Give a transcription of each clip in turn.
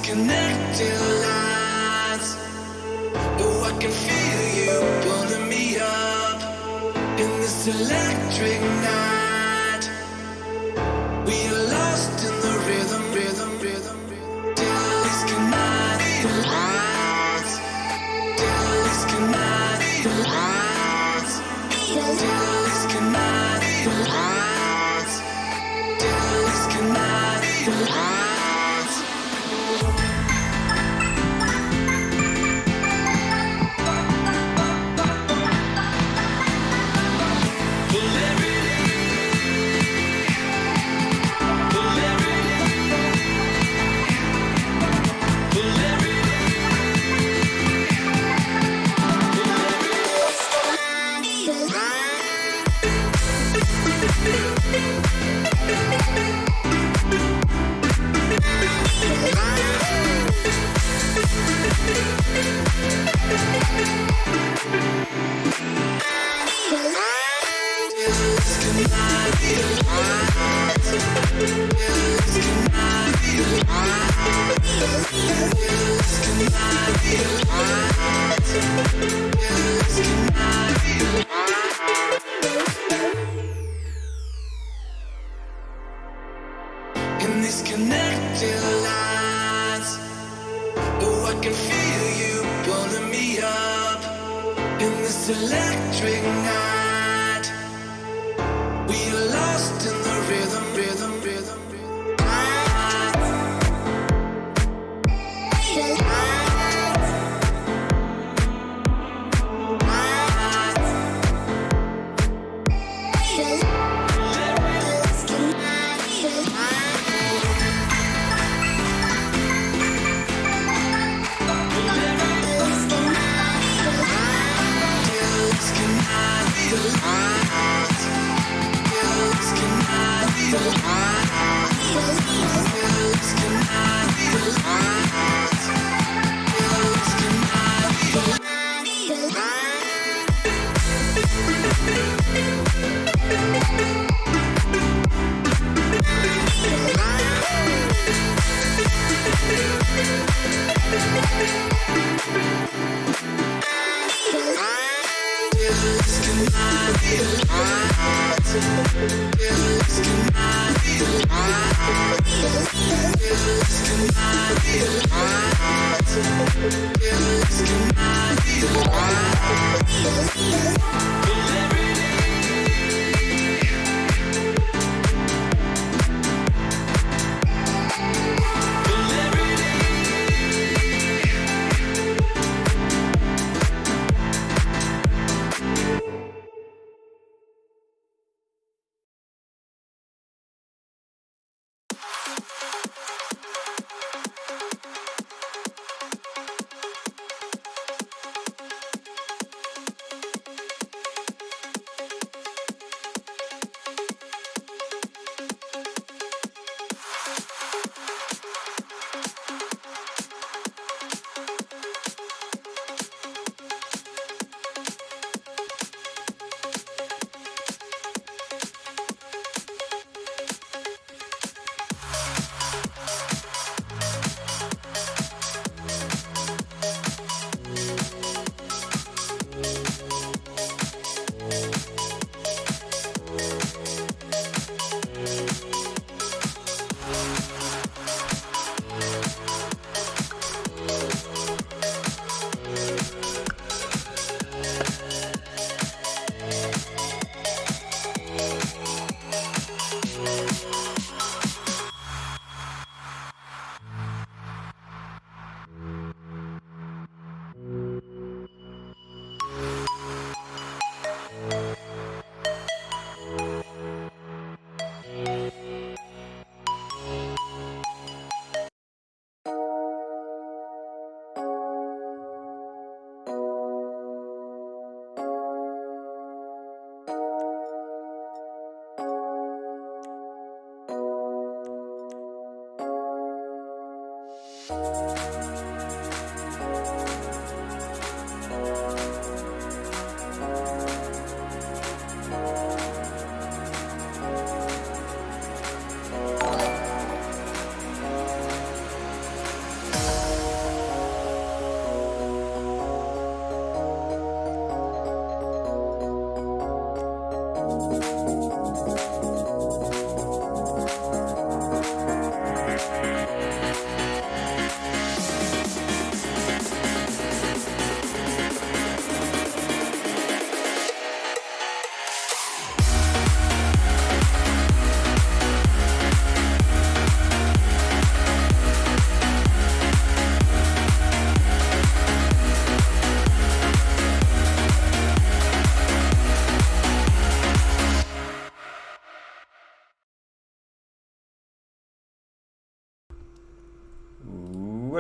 disconnected lines. Oh, I can feel you pulling me up in this electric night. We are lost in the rhythm. Disconnected lines. Disconnected lines. Disconnected lines. Disconnected lines. In these connected lines, oh, I can feel you pulling me up in this electric night. We are lost in the rhythm.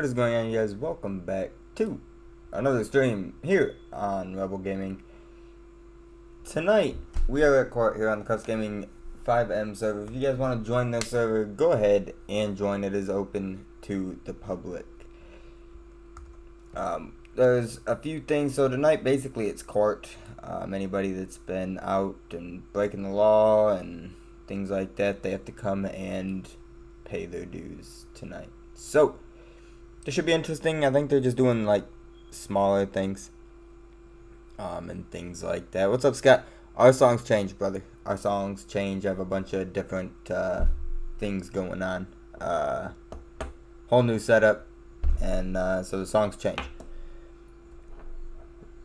What is going on, you guys? Welcome back to another stream here on Rebel Gaming. Tonight, we are at court here on the Kuffs FIveM server. If you guys want to join the server, go ahead and join. It is open to the public. There's a few things. So tonight, basically, it's court. Anybody that's been out and breaking the law and things like that, they have to come and pay their dues tonight. So this should be interesting. I think they're just doing like smaller things and things like that. What's up, Scott? Our songs change, brother. Our songs change. I have a bunch of different things going on. Whole new setup, and so the songs change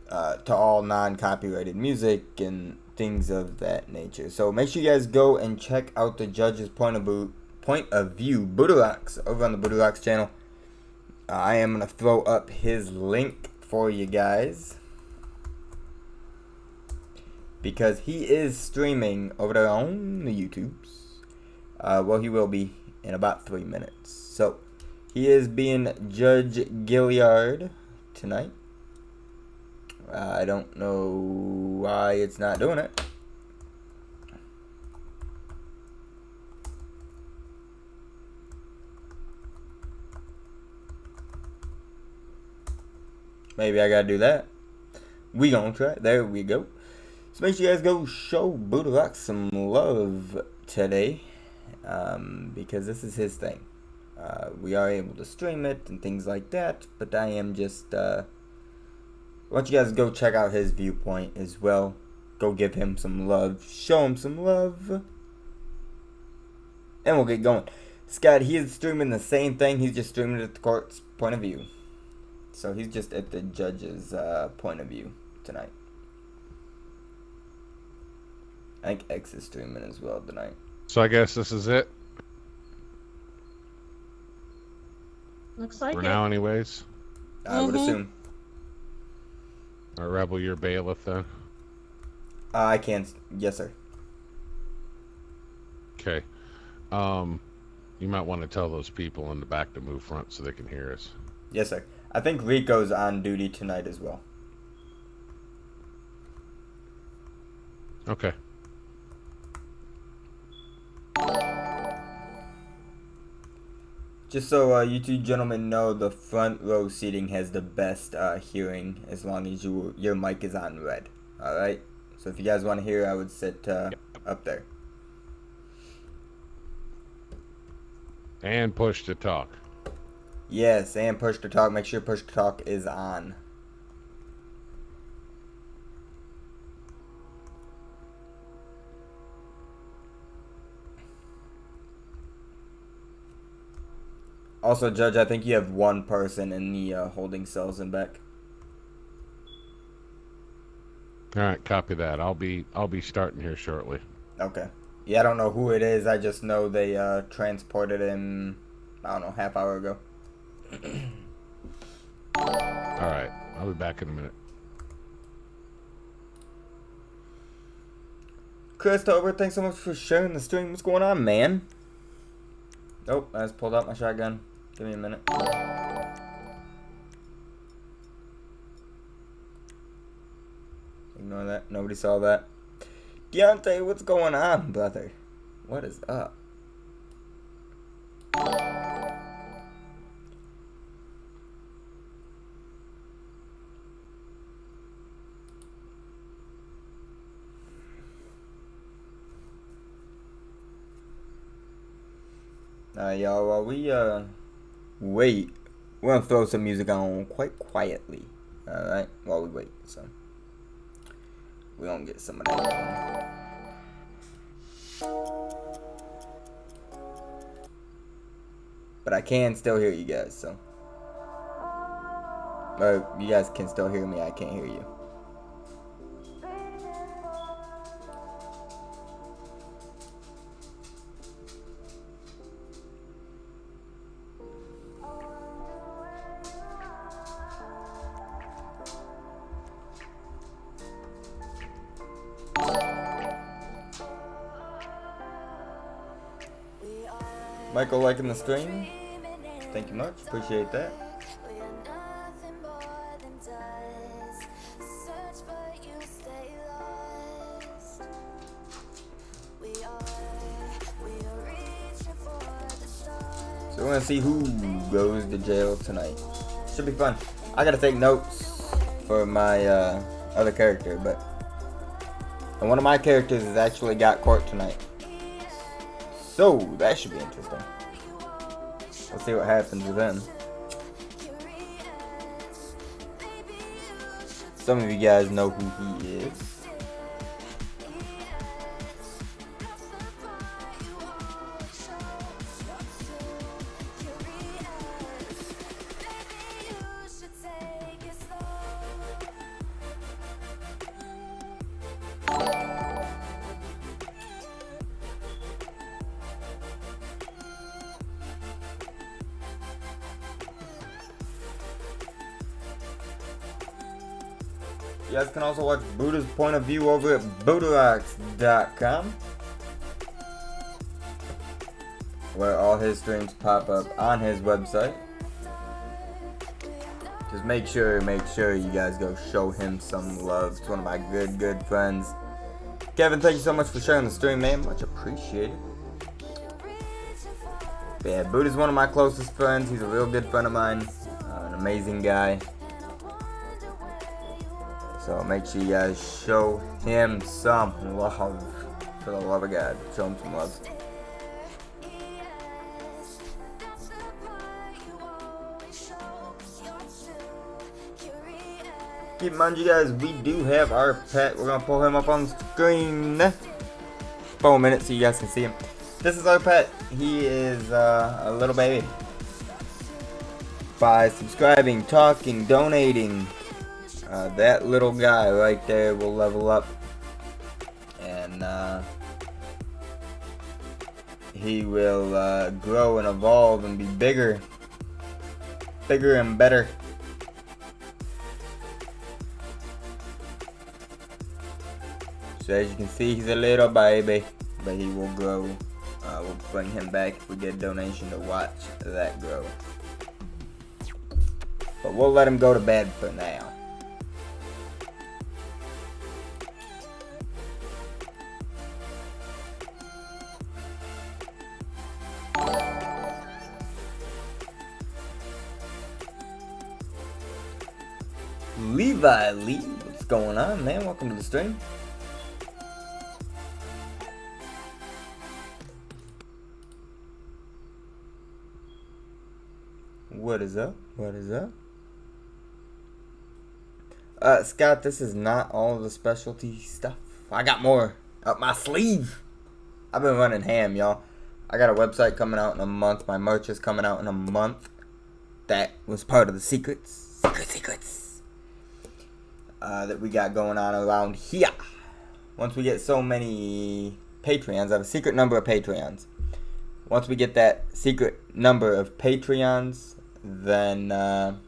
to all non-copyrighted music and things of that nature. So make sure you guys go and check out the judge's point of view, Buddha over on the Buddha channel. I am going to throw up his link for you guys, because he is streaming over there on the YouTubes. Well, he will be in about 3 minutes. So, he is being Judge Gilliard tonight. I don't know why it's not doing it. Maybe I gotta do that. We gonna try it. There we go. So make sure you guys go show Buddha some love today, because this is his thing. We are able to stream it and things like that, but I am just want you guys to go check out his viewpoint as well. Go give him some love, show him some love, and we'll get going. Scott, he is streaming the same thing. He's just streaming it at the court's point of view. So he's just at the judge's point of view tonight. I think X is streaming as well tonight. So I guess this is it. Looks like for it. now, anyways. I would assume. Or Rebel, your bailiff then. I can't. Yes, sir. Okay. You might want to tell those people in the back to move front so they can hear us. Yes, sir. I think Rico's on duty tonight as well. Okay. Just so you two gentlemen know, the front row seating has the best hearing as long as your mic is on red. Alright? So if you guys want to hear, I would sit up there. And push to talk. Yes, and push to talk. Make sure push to talk is on. Also, Judge, I think you have one person in the holding cells in back. All right, copy that. I'll be starting here shortly. Okay. Yeah, I don't know who it is. I just know they transported him, I don't know, half hour ago. All right, I'll be back in a minute. Christopher, thanks so much for sharing the stream. What's going on, man? Oh, I just pulled out my shotgun. Give me a minute. Ignore that. Nobody saw that. Deontay, what's going on, brother? What is up? Y'all, while we wait, we're gonna throw some music on quite quietly, alright, while we wait, so we're gonna get some of that going. But I can still hear you guys, so. Or you guys can still hear me, I can't hear you. Michael liking the stream. Thank you much. Appreciate that. So we're gonna see who goes to jail tonight. Should be fun. I gotta take notes for my other character, but and one of my characters has actually got court tonight. So that should be interesting. Let's see what happens with him. Some of you guys know who he is. You guys can also watch Buddha's point of view over at buddharocks.com, where all his streams pop up on his website. Just make sure you guys go show him some love. It's one of my good friends. Kevin, thank you so much for sharing the stream, man. Much appreciated. But yeah, Buddha's one of my closest friends. He's a real good friend of mine. An amazing guy. So make sure you guys show him some love. For the love of God, show him some love. Keep in mind, you guys, we do have our pet. We're going to pull him up on the screen for a minute so you guys can see him. This is our pet. He is a little baby. By subscribing, talking, donating, that little guy right there will level up, and he will grow and evolve and be bigger and better. So as you can see, he's a little baby, but he will grow. We'll bring him back if we get a donation to watch that grow. But we'll let him go to bed for now. Levi Lee, what's going on, man? Welcome to the stream. What is up? What is up? Scott, this is not all the specialty stuff. I got more up my sleeve. I've been running ham, y'all. I got a website coming out in a month. My merch is coming out in a month. That was part of the secrets. Secrets. That we got going on around here. Once we get so many Patreons, I have a secret number of Patreons. Once we get that secret number of Patreons, then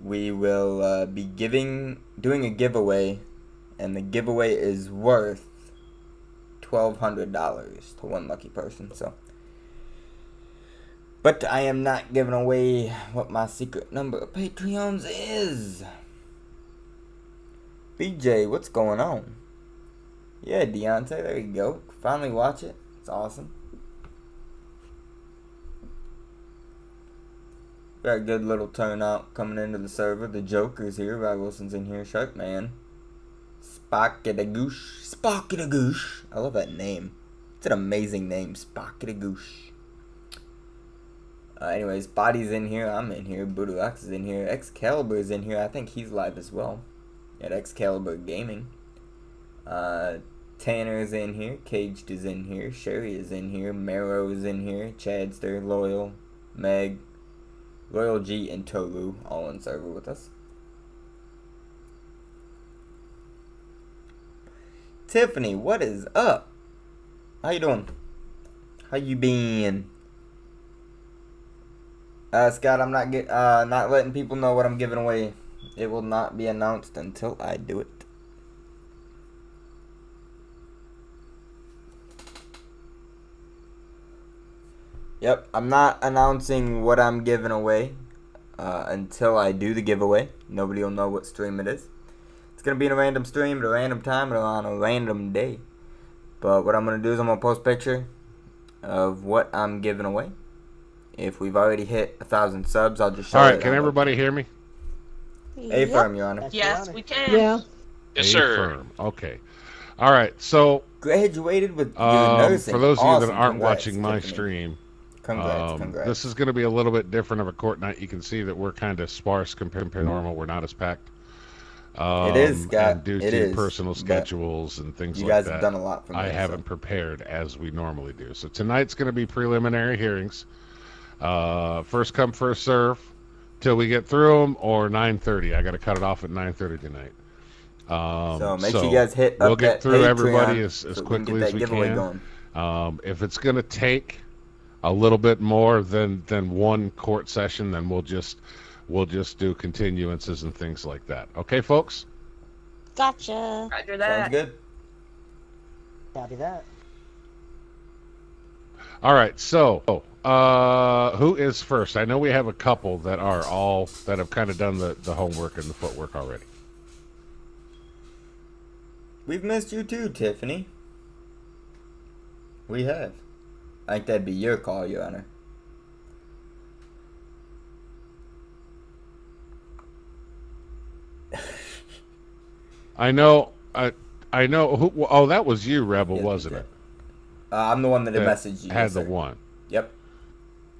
we will be doing a giveaway, and the giveaway is worth $1,200 to one lucky person. So, but I am not giving away what my secret number of Patreons is. BJ, what's going on? Yeah, Deontay, there you go. Finally watch it. It's awesome. Got a good little turnout coming into the server. The Joker's here. Rod Wilson's in here. Sharkman. Spockadagoosh. Spockadagoosh. I love that name. It's an amazing name. Spockadagoosh. Anyways, Body's in here. I'm in here. Buddharox is in here. Excalibur's in here. I think he's live as well. At Excalibur Gaming. Tanner is in here. Caged is in here. Sherry is in here. Marrow is in here. Chadster, Loyal, Meg, Loyal G, and Toru all on server with us. Tiffany, what is up? How you doing? How you been? Scott, I'm not letting people know what I'm giving away. It will not be announced until I do it. Yep, I'm not announcing what I'm giving away until I do the giveaway. Nobody will know what stream it is. It's going to be in a random stream at a random time and on a random day. But what I'm going to do is I'm going to post a picture of what I'm giving away. If we've already hit 1,000 subs, I'll just show it. All right, can everybody hear me? FIveM, Your Honor. Yes, we can. Yeah. Yes, sir. FIveM. Okay. All right, so Graduated with your nursing. for those of Awesome. you that aren't Congrats, watching my Tiffany. stream, Congrats. this is going to be a little bit different of a court night. You can see that we're kind of sparse compared to normal. We're not as packed. It is, Scott. And due It to is, personal but schedules and things You like guys that, have done a lot for me. I haven't prepared as we normally do. So tonight's going to be preliminary hearings. First come, first serve till we get through them, or 9:30. I got to cut it off at 9:30 tonight. So make sure you guys hit up we'll get that through Patreon everybody as so we can quickly get as that we giveaway can. going. If it's going to take a little bit more than one court session, then we'll just do continuances and things like that. Okay, folks? Gotcha. Roger Sounds that. good. Copy that. All right, so who is first? I know we have a couple that have kind of done the homework and the footwork already. We've missed you too, Tiffany. We have. I think that'd be your call, Your Honor. I know. I know. Who, oh, that was you, Rebel, Yes, wasn't we it? did. I'm the one that That messaged you. had yes, the sir. one. Yep.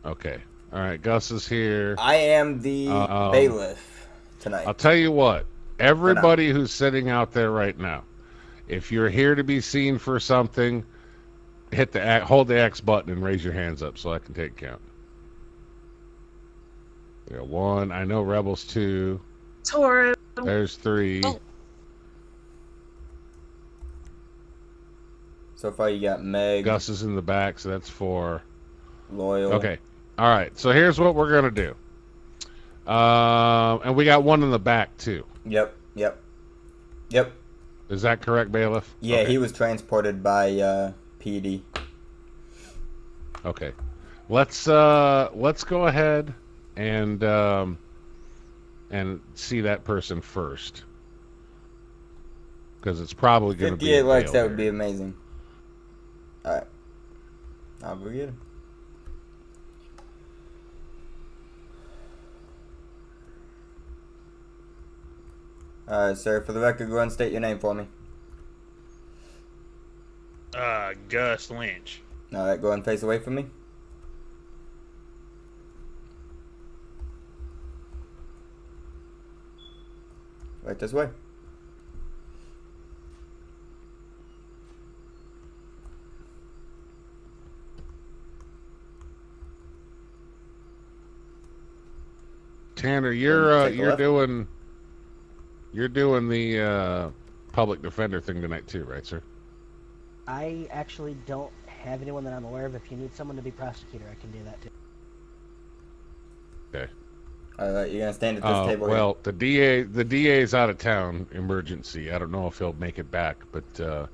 Okay. All right. Gus is here. I am the bailiff tonight. I'll tell you what. Everybody who's sitting out there right now, if you're here to be seen for something, hold the X button and raise your hands up so I can take count. We got 1. I know Rebel's 2. Toru. There's 3. Oh. So far, you got Meg, Gus is in the back, so that's 4. Loyal. Okay. All right. So here's what we're gonna do. And we got 1 in the back too. Yep. Is that correct, bailiff? Yeah, Okay. he was transported by PD. Okay. Let's go ahead and see that person first, because it's probably going to be 58 a likes, bail that would be here. amazing. Alright. I'll go get him. Alright, sir, for the record, go ahead and state your name for me. Gus Lynch. Alright, go ahead and face away from me. Right this way. Tanner, Take you're a left. doing the public defender thing tonight too, right, sir? I actually don't have anyone that I'm aware of. If you need someone to be prosecutor, I can do that too. Okay. Alright, you're gonna stand at this table here. Well, the DA's out of town, emergency. I don't know if he'll make it back, but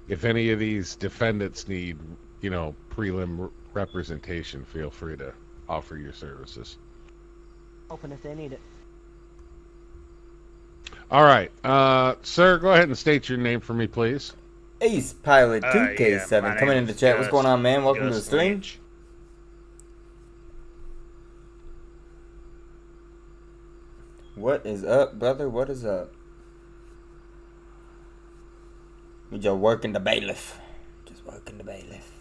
if any of these defendants need, prelim representation, feel free to offer your services. Open if they need it. All right, sir, go ahead and state your name for me, please. Ace Pilot Yeah, 2K7 my coming name into is chat. What's Gus- going on, man? Welcome to the Gus stream. Lynch. What is up, brother? What is up? We just working the bailiff. Just working the bailiff.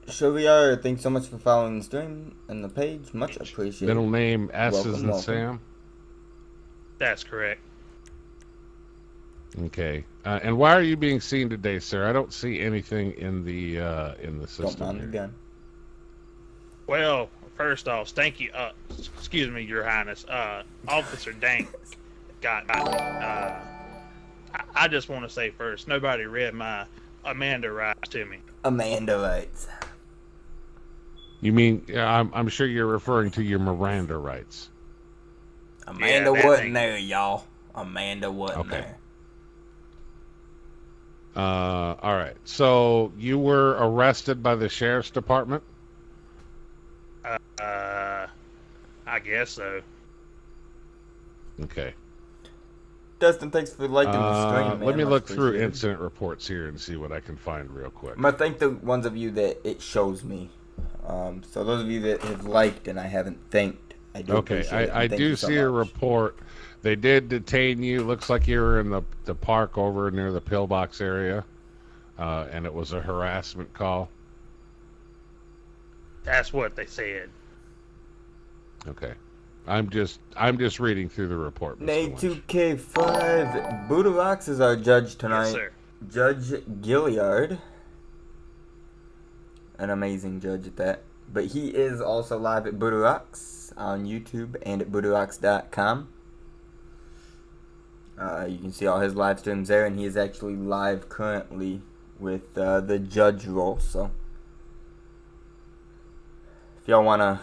Sylvia, thanks so much for following the stream and the page. Much appreciated. Middle name S's Welcome, and welcome. Sam. That's correct. Okay. And why are you being seen today, sir? I don't see anything in the Don't system mind the here. gun. Well, first off, thank you. Excuse me, Your Highness. Officer Dank got me. I just want to say first, nobody read my Amanda rights to me. Amanda rights. You mean I'm sure you're referring to your Miranda rights. Amanda that wasn't thing. there, y'all. Amanda wasn't Okay. there. All right. So you were arrested by the sheriff's department? I guess so. Okay. Dustin, thanks for liking the stream, man. Let me Much look through appreciated. incident reports here and see what I can find real quick. I'm gonna thank the ones of you that it shows me. So those of you that have liked and I haven't thanked, I do Okay, appreciate it. I Thank do you so see a much. report. They did detain you. Looks like you were in the park over near the pillbox area, and it was a harassment call. That's what they said. Okay, I'm just reading through the report. Mr. Nate Lynch. 2K5. Buddha Rocks is our judge tonight. Yes, sir. Judge Gilliard. An amazing judge at that. But he is also live at Buddha Rocks on YouTube and at BuddhaRocks.com. You can see all his live streams there, and he is actually live currently with the judge role. So if y'all want to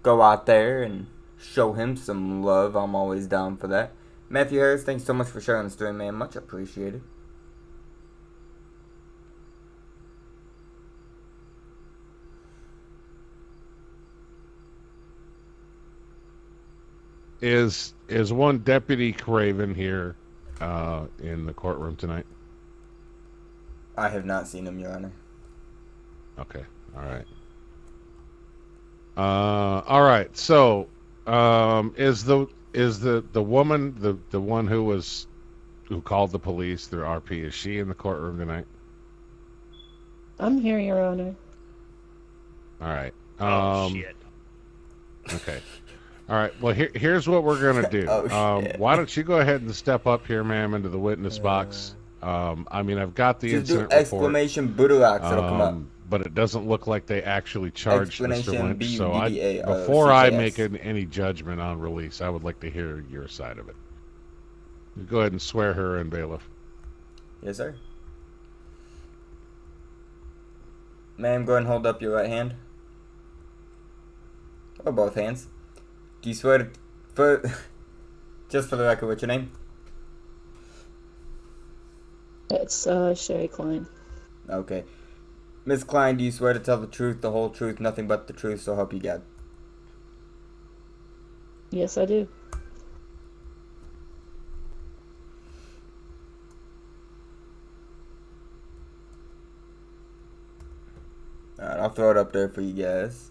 go out there and show him some love, I'm always down for that. Matthew Harris, thanks so much for sharing the stream, man. Much appreciated. Is one Deputy Craven here in the courtroom tonight? I have not seen him, Your Honor. Okay, all right. All right. So, is the woman the one who called the police through RP? Is she in the courtroom tonight? I'm here, Your Honor. All right. Oh, shit. Okay. All right. Well, here's what we're gonna do. Oh, shit. Why don't you go ahead and step up here, ma'am, into the witness box? I mean, I've got the Just do incident report. exclamation Buddha Rocks, it'll come up. But it doesn't look like they actually charged Mr. Explanation Lynch. So BUDDA, before I CJS. make any judgment on release, I would like to hear your side of it. You go ahead and swear her in, bailiff. Yes, sir. Ma'am, go ahead and hold up your right hand. Or both hands. Do you swear to... just for the record, what's your name? It's Sherry Klein. Okay. Miss Klein, do you swear to tell the truth, the whole truth, nothing but the truth, so help you God? Yes, I do. Alright, I'll throw it up there for you guys.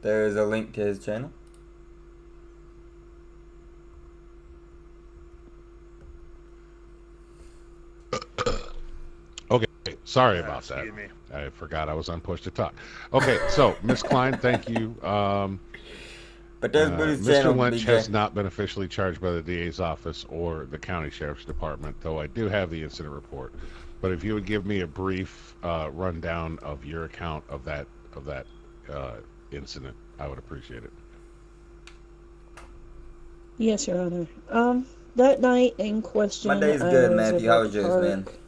There's a link to his channel. Okay. Sorry about that. Excuse me. I forgot I was on push to talk. Okay. So, Miss Klein, thank you. But there's Buddha's channel. Mr. Lynch BJ. has not been officially charged by the DA's office or the county sheriff's department, though I do have the incident report. But if you would give me a brief rundown of your account of that incident, I would appreciate it. Yes, Your Honor. That night in question, My day's I good, was Matthew. at How the was yours, man? park,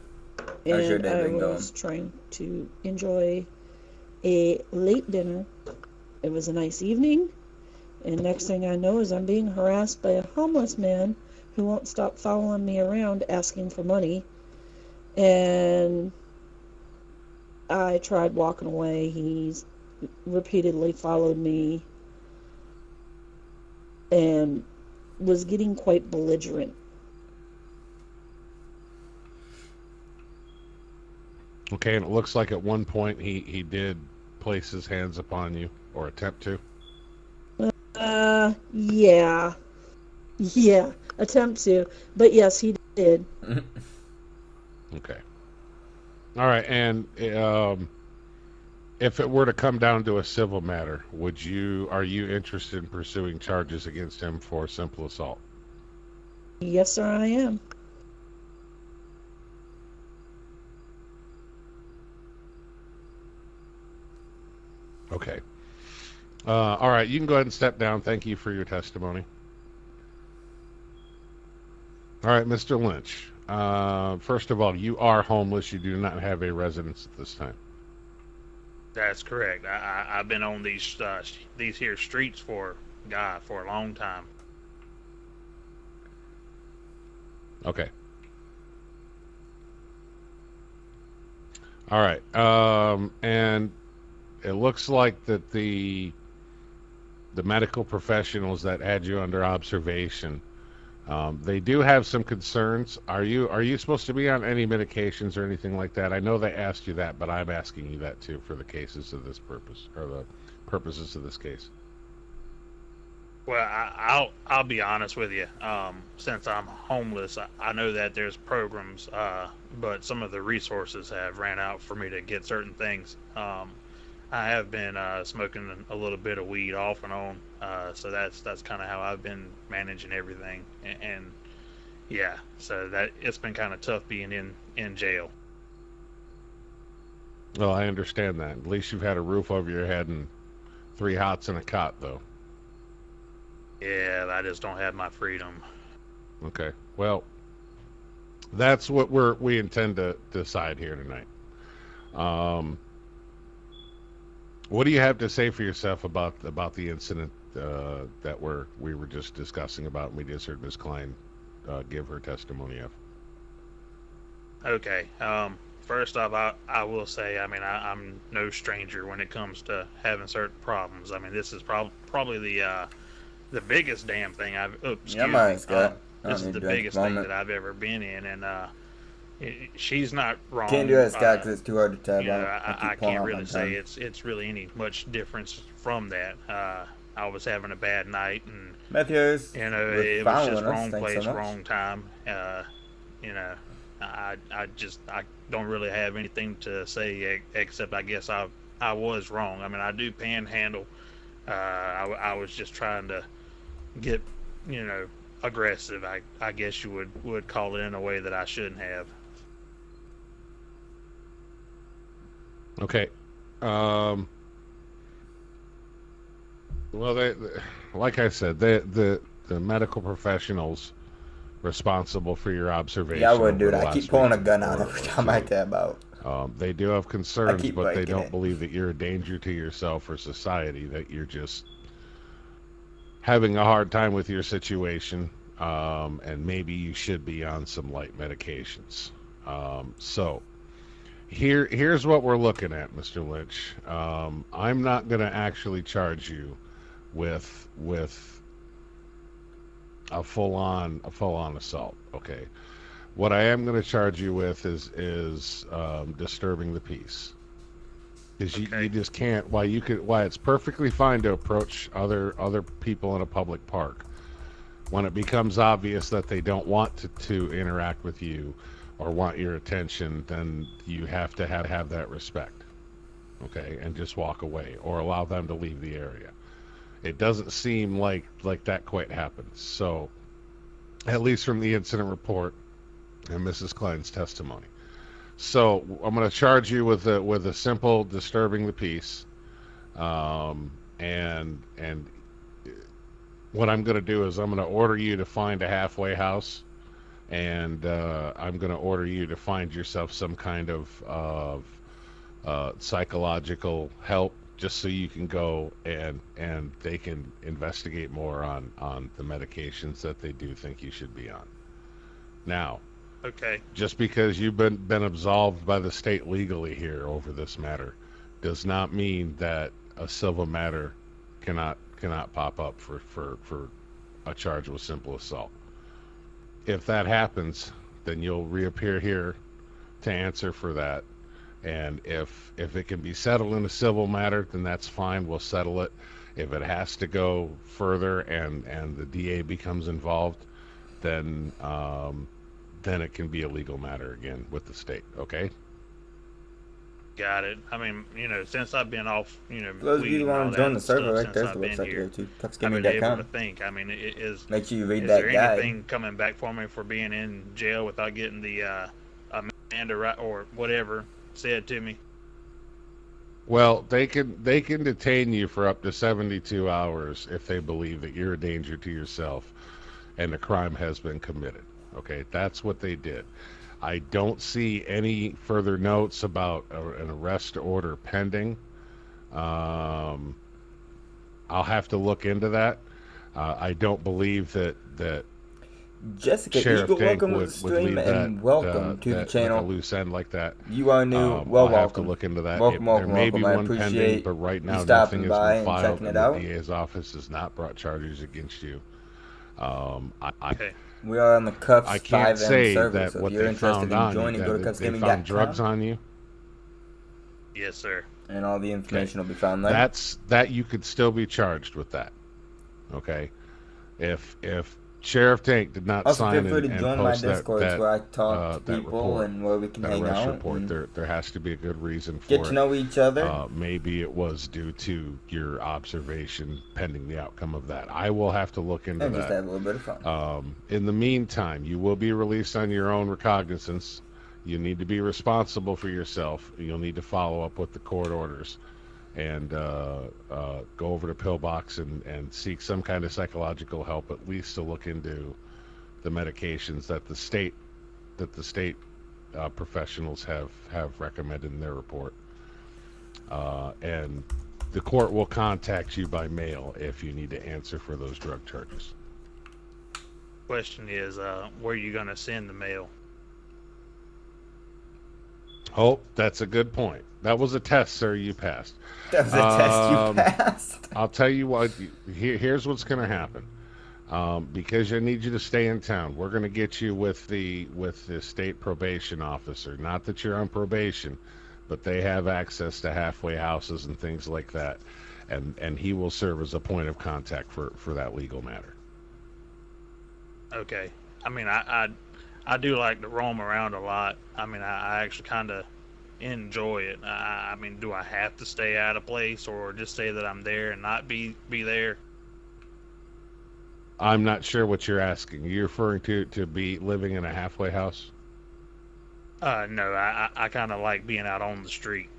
How's your and day I been going? was trying to enjoy a late dinner. It was a nice evening, and next thing I know is I'm being harassed by a homeless man who won't stop following me around asking for money. And I tried walking away. He's repeatedly followed me and was getting quite belligerent. Okay, and it looks like at one point he did place his hands upon you or attempt to. Yeah. Yeah. Attempt to. But yes, he did. Okay. All right, and if it were to come down to a civil matter, are you interested in pursuing charges against him for simple assault? Yes, sir, I am. Okay. All right, you can go ahead and step down. Thank you for your testimony. All right, Mr. Lynch. First of all, you are homeless. You do not have a residence at this time. That's correct. I've been on these here streets for a long time. Okay. All right. And it looks like that the medical professionals that had you under observation, they do have some concerns. Are you supposed to be on any medications or anything like that? I know they asked you that, but I'm asking you that too for the cases of this purpose or the purposes of this case. Well, I'll be honest with you. Since I'm homeless, I know that there's programs, but some of the resources have ran out for me to get certain things. I have been smoking a little bit of weed off and on, so that's kind of how I've been managing everything. And yeah, so that it's been kind of tough being in jail. Well, I understand that. At least you've had a roof over your head and 3 hots and a cot, though. Yeah, I just don't have my freedom. Okay. Well, that's what we intend to decide here tonight. What do you have to say for yourself about the incident that we were just discussing about, and we just heard Ms. Klein give her testimony of? Okay. First off, I will say, I mean, I'm no stranger when it comes to having certain problems. I mean, this is probably the biggest damn thing I've. Oh, excuse Yeah, me. mine, Scott. This is the biggest thing that I've ever been in, and she's not wrong. Can't do that, Scott, because it's too hard to tab You know, on. I can't really say it's really any much difference from that. I was having a bad night, and Matthews, you know, it was just wrong place, wrong time. You know, I don't really have anything to say except I guess I was wrong. I mean, I do panhandle. I was just trying to get, you know, aggressive. I guess you would call it in a way that I shouldn't have. Okay. Well, like I said, the medical professionals responsible for your observation. Yeah, I would, dude. I keep pulling a gun out every time I tab out. They do have concerns, but they don't it. believe that you're a danger to yourself or society, that you're just having a hard time with your situation, and maybe you should be on some light medications. So here's what we're looking at, Mr. Lynch. I'm not going to actually charge you with a full-on assault, okay? What I am going to charge you with is disturbing the peace. Because you just can't. Why it's perfectly fine to approach other people in a public park. When it becomes obvious that they don't want to interact with you or want your attention, then you have to have that respect, okay, and just walk away or allow them to leave the area. It doesn't seem like that quite happens. So, at least from the incident report and Mrs. Klein's testimony. So I'm going to charge you with a simple disturbing the peace, and what I'm going to do is I'm going to order you to find a halfway house, and I'm going to order you to find yourself some kind of psychological help, just so you can go and they can investigate more on the medications that they do think you should be on. Now, okay, just because you've been absolved by the state legally here over this matter does not mean that a civil matter cannot pop up for a charge with simple assault. If that happens, then you'll reappear here to answer for that, And if it can be settled in a civil matter, then that's fine. We'll settle it. If it has to go further and the DA becomes involved, then it can be a legal matter again with the state. Okay. Got it. I mean, since I've been off, For those of you weed who and all want to join that the server, stuff right since there's I've the been website to here, go to. I've been able to Kuffsgaming.com. think. I mean, Make sure you read is that there guide. anything coming back for me for being in jail without getting the Amanda right or whatever said to me? Well, they can detain you for up to 72 hours if they believe that you're a danger to yourself and a crime has been committed. Okay, that's what they did. I don't see any further notes about an arrest order pending. I'll have to look into that. I don't believe that Jessica Sheriff Eagle, Tank welcome to the would stream leave and welcome to the like a channel. loose end like that. You are new. I'll Well, have to welcome. look into that. Welcome, There welcome, may be welcome. I one pending, appreciate but right you now stopping nothing has by been and filed, checking and it the out. DA's office has not brought charges against you. Okay. We are on the Kuffs I can't FIveM say server, that so what if you're they interested found in on joining, you, go to that they found drugs kuffsgaming.com, on you. Yes, sir. and all the information will be found there. That you could still be charged with that. Okay, if Sheriff Tank did not Also, sign feel free to and join my post Discords that where I talk to that people report, and where we can that hang arrest out report, and there has to be a good reason for get it. to know each other. Maybe it was due to your observation pending the outcome of that. I will have to look into and just that. have a little bit of fun. In the meantime, you will be released on your own recognizance. You need to be responsible for yourself. You'll need to follow up with the court orders and go over to Pillbox and seek some kind of psychological help, at least to look into the medications that the state professionals have recommended in their report. And the court will contact you by mail if you need to answer for those drug charges. Question is, where are you gonna send the mail? Oh, that's a good point. That was a test, sir. You passed. That was a test you passed. I'll tell you what. Here's what's going to happen. Because I need you to stay in town. We're going to get you with the state probation officer. Not that you're on probation, but they have access to halfway houses and things like that, and he will serve as a point of contact for that legal matter. Okay. I mean, I do like to roam around a lot. I mean, I actually kind of enjoy it. I mean, do I have to stay at a place or just say that I'm there and not be there? I'm not sure what you're asking. Are you referring to be living in a halfway house? No, I kind of like being out on the street.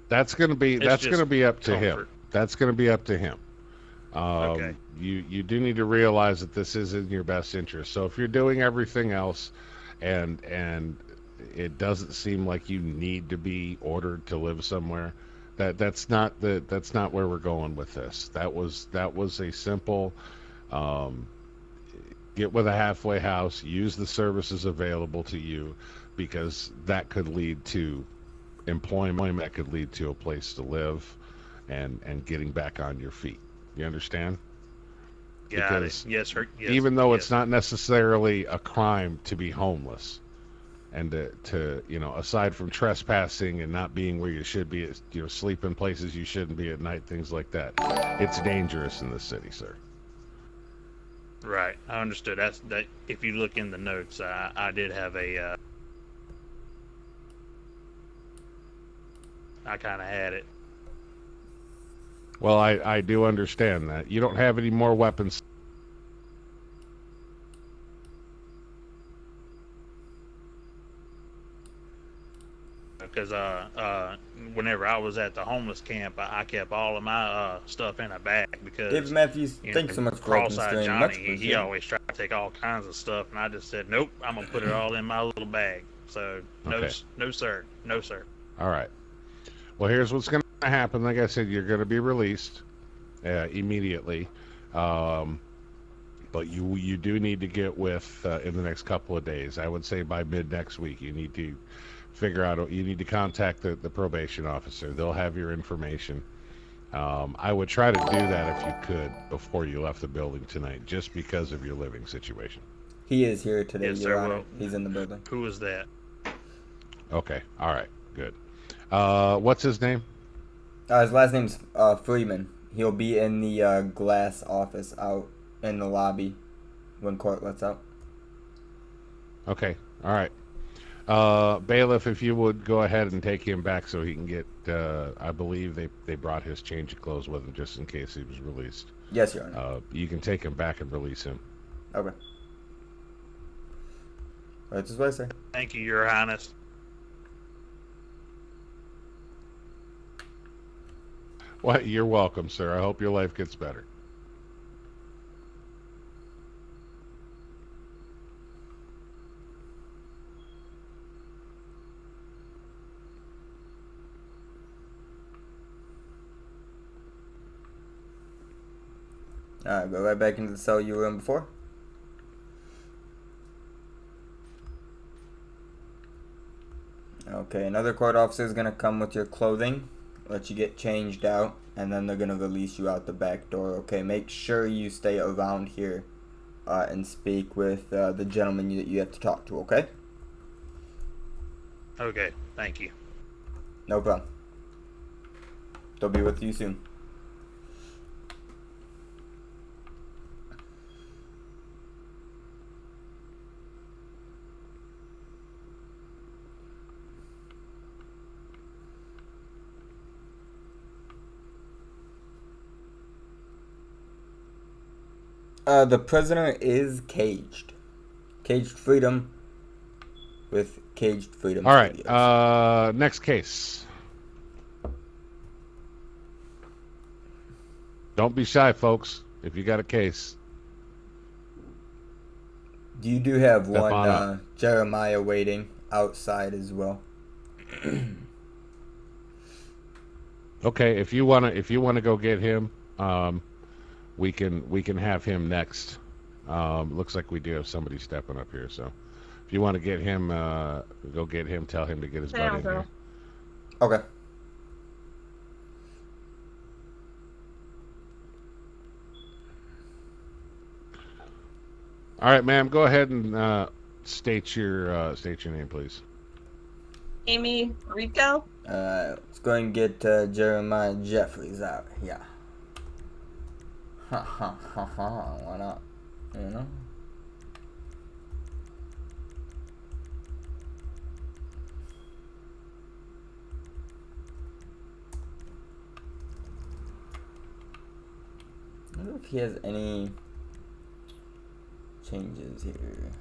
That's gonna be up to him. Comfort. That's gonna be up to him. Okay. You do need to realize that this is in your best interest. So if you're doing everything else, and it doesn't seem like you need to be ordered to live somewhere, that's not where we're going with this. That was a simple get with a halfway house, use the services available to you, because that could lead to employment, that could lead to a place to live, and getting back on your feet. You understand? Got it. Yes, sir. Yes, even though yes. it's not necessarily a crime to be homeless, and to aside from trespassing and not being where you should be, sleep in places you shouldn't be at night, things like that, it's dangerous in the city, sir. Right. I understood. That. If you look in the notes, I did have a. I kind of had it. Well, I do understand that. You don't have any more weapons. Because whenever I was at the homeless camp, I kept all of my stuff in a bag because David Matthews, thanks so much for welcoming the cross-eyed stream. Much Johnny, he appreciated. always tried to take all kinds of stuff, and I just said, nope, I'm gonna put it all in my little bag. So no, Okay. no sir, no sir. All right. Well, here's what's going to happen. Like I said, you're going to be released immediately. But you do need to get with in the next couple of days. I would say by mid next week, you need to figure out. You need to contact the probation officer. They'll have your information. I would try to do that if you could before you left the building tonight, just because of your living situation. He is here today, Yes, Your sir. Honor. Well, He's in the building. who was that? Okay. All right. Good. What's his name? His last name's Freeman. He'll be in the glass office out in the lobby when court lets out. Okay. All right. Bailiff, if you would go ahead and take him back so he can get, I believe they brought his change of clothes with him just in case he was released. Yes, Your Honor. You can take him back and release him. Okay. Right this way, sir. Thank you, Your Highness. Well, you're welcome, sir. I hope your life gets better. Alright, go right back into the cell you were in before. Okay, another court officer is going to come with your clothing, let you get changed out, and then they're going to release you out the back door. Okay, make sure you stay around here and speak with the gentleman that you have to talk to, okay? Okay, thank you. No problem. They'll be with you soon. The prisoner is caged. Caged Freedom with Caged Freedom All right. Studios. Next case. Don't be shy, folks. If you got a case. You do have Step on one up. Jeremiah waiting outside as well. Okay, if you wanna go get him, we can have him next. Looks like we do have somebody stepping up here, so if you want to get him, go get him. Tell him to get his butt in here. Okay. All right, ma'am. Go ahead and state your name, please. Amy Rico. Let's go and get Jeremiah Jeffries out. Yeah. Ha ha ha ha. Why not? You know? I wonder if he has any changes here.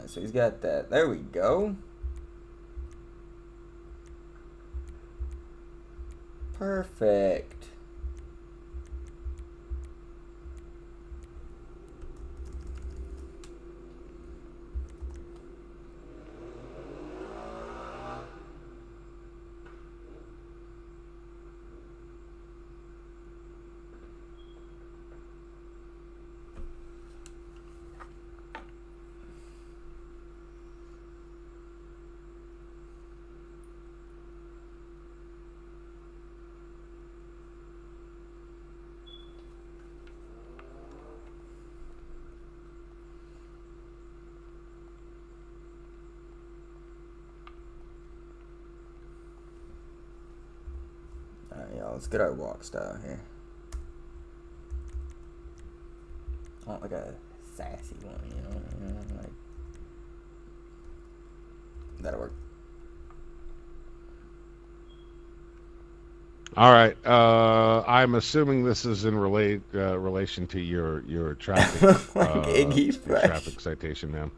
So he's got that. There we go. Perfect. Alright, y'all, let's get our walk style here. I want like a sassy one, you know, like that'll work. All right. I'm assuming this is in relation to your traffic Like Iggy your Fresh. traffic citation, ma'am.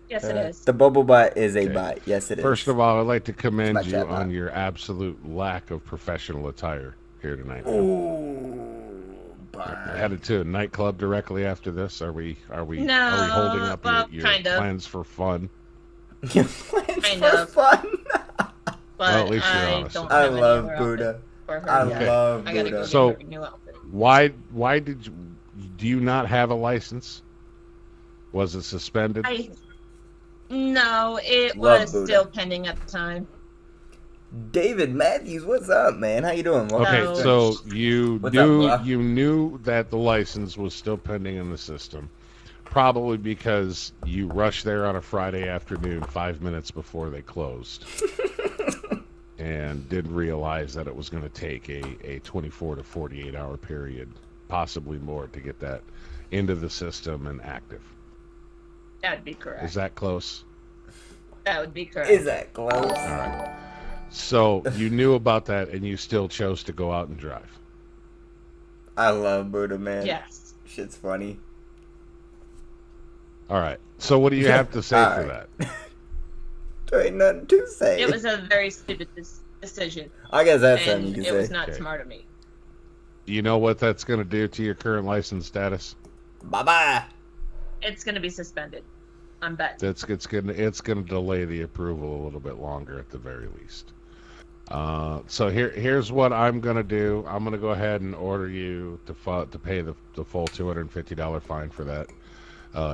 Yes, it is. The bubble bot is a Okay. bot. Yes, it is. First of all, I'd like to commend my you chat bot. on your absolute lack of professional attire here tonight. Ooh, Headed to a nightclub directly after this. Are we holding No, up well, your kind of. plans for fun? You're playing Kind for of. fun. But Well, at least you're I honest. don't I have any love other Buddha. outfit for her I yet. love I gotta go Buddha. get So- her a new outfit. Why did you? Do you not have a license? Was it suspended? No, it Love was Buddha. still pending at the time. David Matthews, what's up, man? How you doing? Welcome Okay, to the so stream. you What's up, knew bro? you knew that the license was still pending in the system, probably because you rushed there on a Friday afternoon 5 minutes before they closed, and didn't realize that it was going to take a 24 to 48 hour period, possibly more, to get that into the system and active. That'd be correct. Is that close? That would be correct. Is that close? All right. So you knew about that, and you still chose to go out and drive. I love Buddha, man. Yes. Shit's funny. All right. So what do you have to say All for right. that? There ain't nothing to say. It was a very stupid decision. I guess that's something you And can it was say. not Okay. smart of me. You know what that's going to do to your current license status? Bye-bye. It's going to be suspended. I'm bet. It's gonna delay the approval a little bit longer at the very least. So here's what I'm gonna do. I'm gonna go ahead and order you to pay the full $250 fine for that.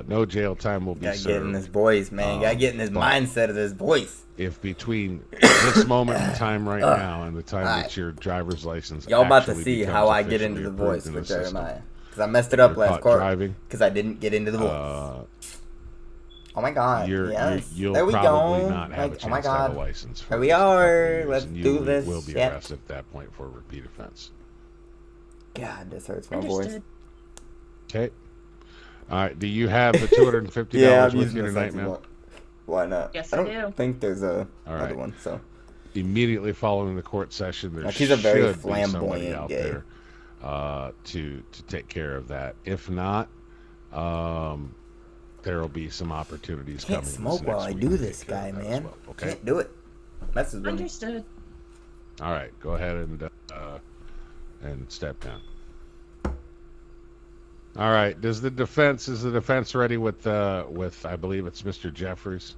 No jail time will be Gotta get in served. his voice, man. Gotta get in his but- mindset of his voice. If between this moment in time right now and the time Alright. that your driver's license Y'all about to actually see becomes how I get officially into the approved voice in with the system, Jeremiah. Because I messed it up you're last caught court. driving, Because I didn't get into the voice. Oh my god. Yes. You'll there we probably go. not have a Like, chance oh my to have god. a license for Here at we least a couple of are. years, Let's and do you this will be shit. arrested at that point for a repeat offense. God, this hurts my voice. Understood. Okay. All right. Do you have the $250 Yeah, I'm with using you the tonight, sexy man? one. Why not? Yes, I I don't do. think there's a All other right. one, so. Immediately following the court session, there Like, he's a very should be somebody flamboyant out gay. there to take care of that. If not, there will be some opportunities Can't coming. this smoke while next I week do to this, take care guy, of that as man. well, okay. Can't do it. Messes with me. Understood. All right. Go ahead and step down. All right. Is the defense ready with I believe it's Mr. Jeffries?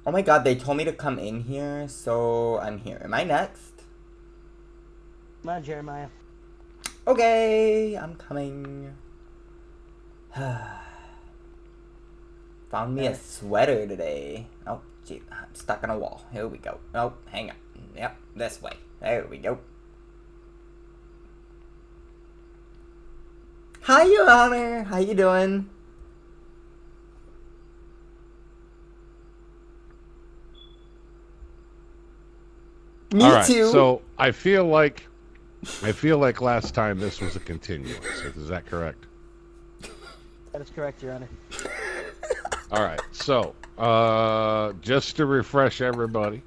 Oh my god, they told me to come in here, so I'm here. Am I next? Come on, Jeremiah. Okay, I'm coming. Found me a sweater today. Oh, gee, I'm stuck on a wall. Here we go. Oh, hang on. Yep, this way. There we go. Hi, Your Honor. How you doing? Me All right. too. So I feel like last time this was a continuance. Is that correct? That is correct, Your Honor. All right. So just to refresh everybody,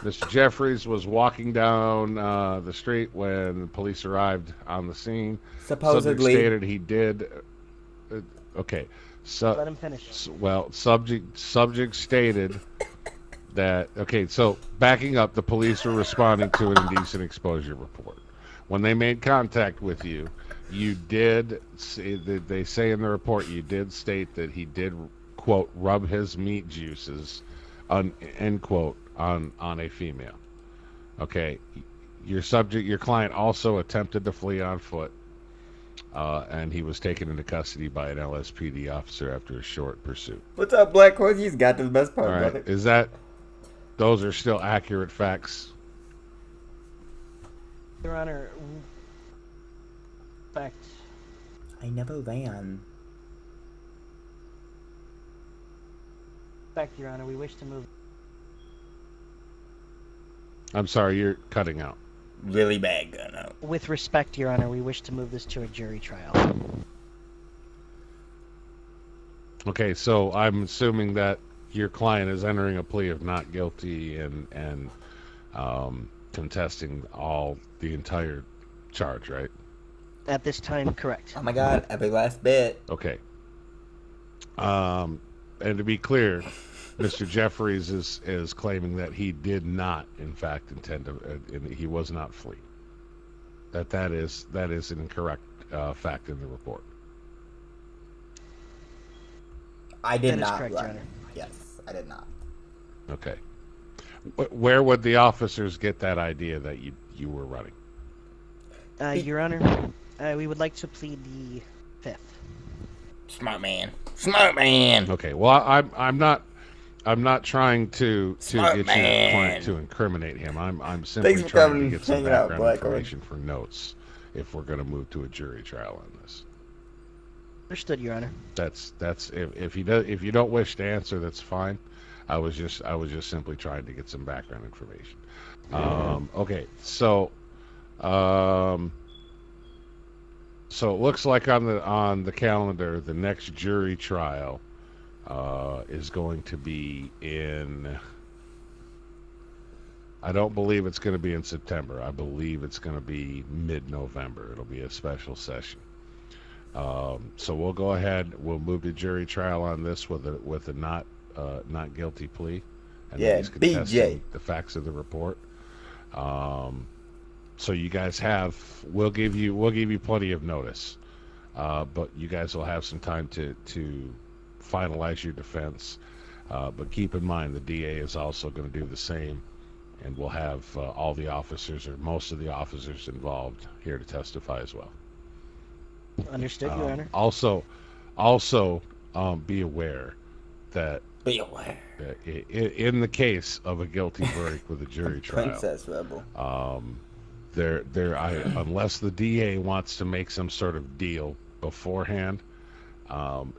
Mr. Jeffries was walking down the street when the police arrived on the scene. Supposedly. Subject stated he did. Okay. So Let him finish. well, subject stated that. Okay. So backing up, the police were responding to an indecent exposure report. When they made contact with you, you did. They say in the report you did state that he did, quote, rub his meat juices, end quote, on a female. Okay. Your client also attempted to flee on foot, and he was taken into custody by an LSPD officer after a short pursuit. What's up, Black Horse? He's got the best part, All right. brother. Those are still accurate facts? Your Honor, fact. I never ran. Fact, Your Honor, we wish to move. I'm sorry, you're cutting out. Really bad gun out. With respect, Your Honor, we wish to move this to a jury trial. Okay, so I'm assuming that your client is entering a plea of not guilty and contesting the entire charge, right? At this time, correct. Oh my god, every last bit. Okay. And to be clear, Mr. Jeffries is claiming that he did not, in fact, intend to. He was not flee. That is an incorrect fact in the report. I did That is not correct, Your run. Honor. Yes, I did not. Okay. Where would the officers get that idea that you were running? Your Honor, we would like to plead the fifth. Smart man. Smart man. Okay. Well, I'm not I'm not trying to Smart get man. your client to incriminate him. I'm simply Thanks for trying to coming, get some hanging out, background Blackhorn. information for notes if we're going to move to a jury trial on this. Understood, Your Honor. That's if you don't wish to answer, that's fine. I was just simply trying to get some background information. Okay, so so it looks like on the calendar, the next jury trial is going to be in. I don't believe it's going to be in September. I believe it's going to be mid-November. It'll be a special session. So we'll go ahead. We'll move to jury trial on this with a not guilty plea, and Yeah, he's contesting BJ. the facts of the report. So you guys we'll give you plenty of notice, but you guys will have some time to finalize your defense. But keep in mind the DA is also going to do the same, and we'll have all the officers or most of the officers involved here to testify as well. Understood, Your Honor. Also, be aware that Be aware. in the case of a guilty verdict with a jury trial, Princess Rebel. unless the DA wants to make some sort of deal beforehand,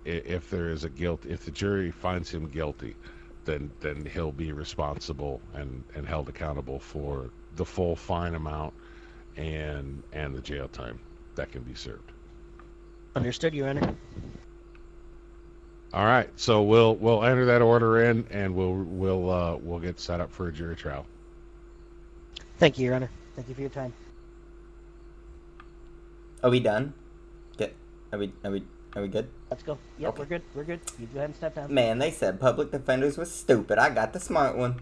if the jury finds him guilty, then he'll be responsible and held accountable for the full fine amount and the jail time that can be served. Understood, Your Honor. All right, so we'll enter that order in, and we'll get set up for a jury trial. Thank you, Your Honor. Thank you for your time. Are we done? Are we good? Let's go. Yep, Okay. we're good. We're good. You go ahead and step down. Man, they said public defenders was stupid. I got the smart one.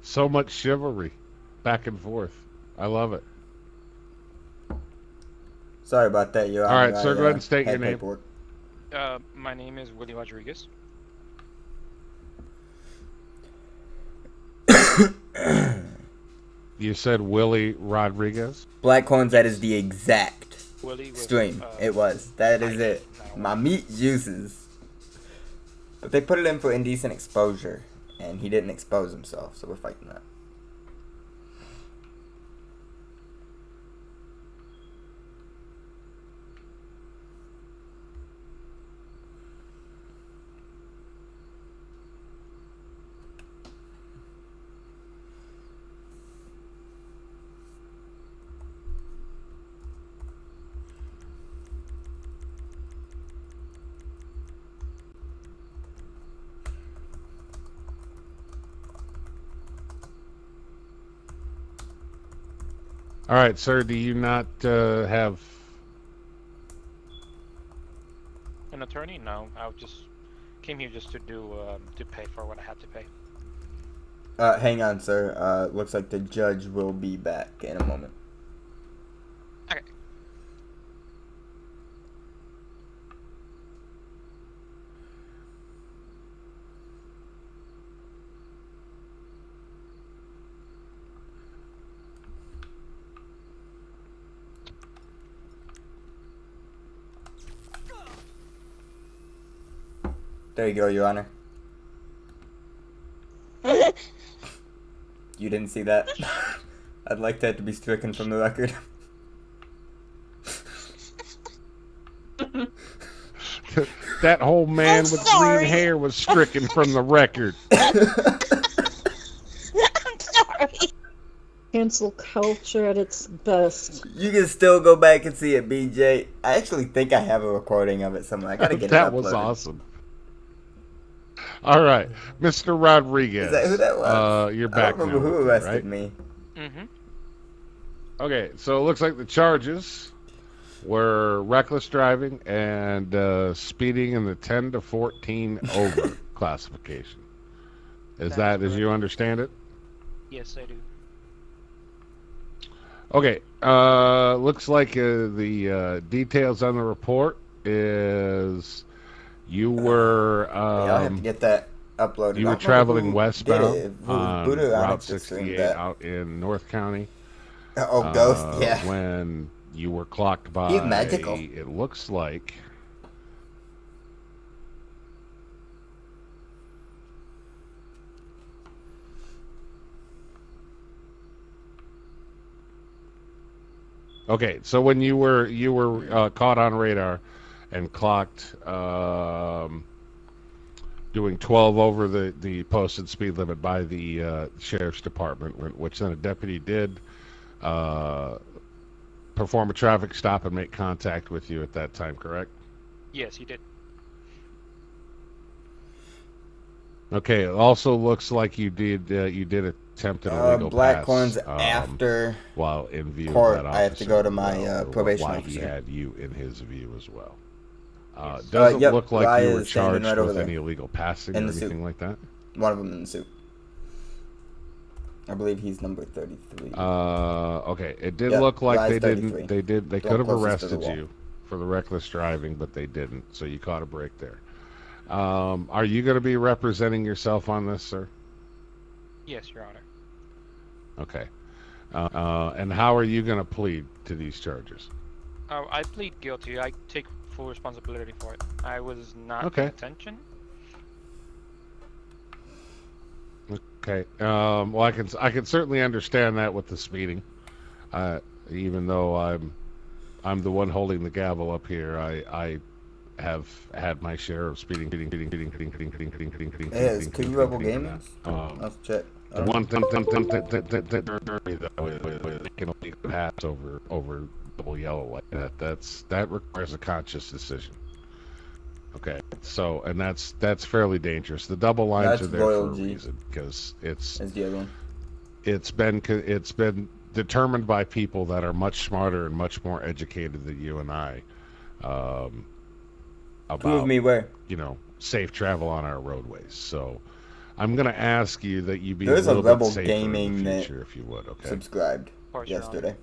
So much chivalry, back and forth. I love it. Sorry about that, Your Honor. All right, sir, go ahead and state had your name. paperwork. My name is Willie Rodriguez. You said Willie Rodriguez? Blackhorns, that is the exact Willie with, stream. It was. That is it. My meat juices. But they put it in for indecent exposure, and he didn't expose himself, so we're fighting that. All right, sir, do you not have... An attorney? No, I just came here just to pay for what I had to pay. Hang on, sir. Looks like the judge will be back in a moment. Okay. There you go, Your Honor. You didn't see that? I'd like that to be stricken from the record. That whole man I'm with sorry. green hair was stricken from the record. I'm sorry. Cancel culture at its best. You can still go back and see it, BJ. I actually think I have a recording of it somewhere. I gotta get it That uploaded. was awesome. All right, Mr. Rodriguez. Is that who that was? You're I back don't remember now, who arrested right? me. Mm-hmm. Okay, so it looks like the charges were reckless driving and speeding in the 10 to 14 over classification. Is that as you understand it? Yes, I do. Okay. Looks like the details on the report is you were Yeah, I'll have to get that uploaded. you I were don't remember traveling who westbound did it. If it was on Buddha Route Onyx that streamed 68 that. out in North County. Oh, Ghost, yeah. When you were clocked by, He's magical. it looks like. Okay, so when you were caught on radar and clocked doing 12 over the posted speed limit by the sheriff's department, which then a deputy did perform a traffic stop and make contact with you at that time, correct? Yes, he did. Okay, it also looks like you did attempt an illegal Black pass coins after while in view court. of that I have to go to my or probation why officer. he had you in his view as well. Yes. Doesn't Yep, look like Rye you were is standing charged right over with there. any illegal passing In or the suit. anything like that. One of them in the suit. I believe he's number 33. Okay. It did Yep, look like Rye's they 33. didn't. They The could have one closest to the arrested wall. you for the reckless driving, but they didn't. So you caught a break there. Are you going to be representing yourself on this, sir? Yes, Your Honor. Okay. And how are you going to plead to these charges? I plead guilty. I take full responsibility for it. I was not Okay. in attention. Okay. Well, I can certainly understand that with the speeding. Even though I'm the one holding the gavel up here, I have had my share of speeding. Hey, is Coup Rebel Gaming? Let's check. The one thing that can only pass over double yellow like that. That requires a conscious decision. Okay, so and that's fairly dangerous. The double lines That's are there Royal for a G. reason because That's the other one. it's been determined by people that are much smarter and much more educated than you and I Prove about me where. safe travel on our roadways. So I'm going to ask you that you be There's a a little Rebel bit safer Gaming in the that future, if you would. Okay. Subscribed Of course, Your Honor. yesterday.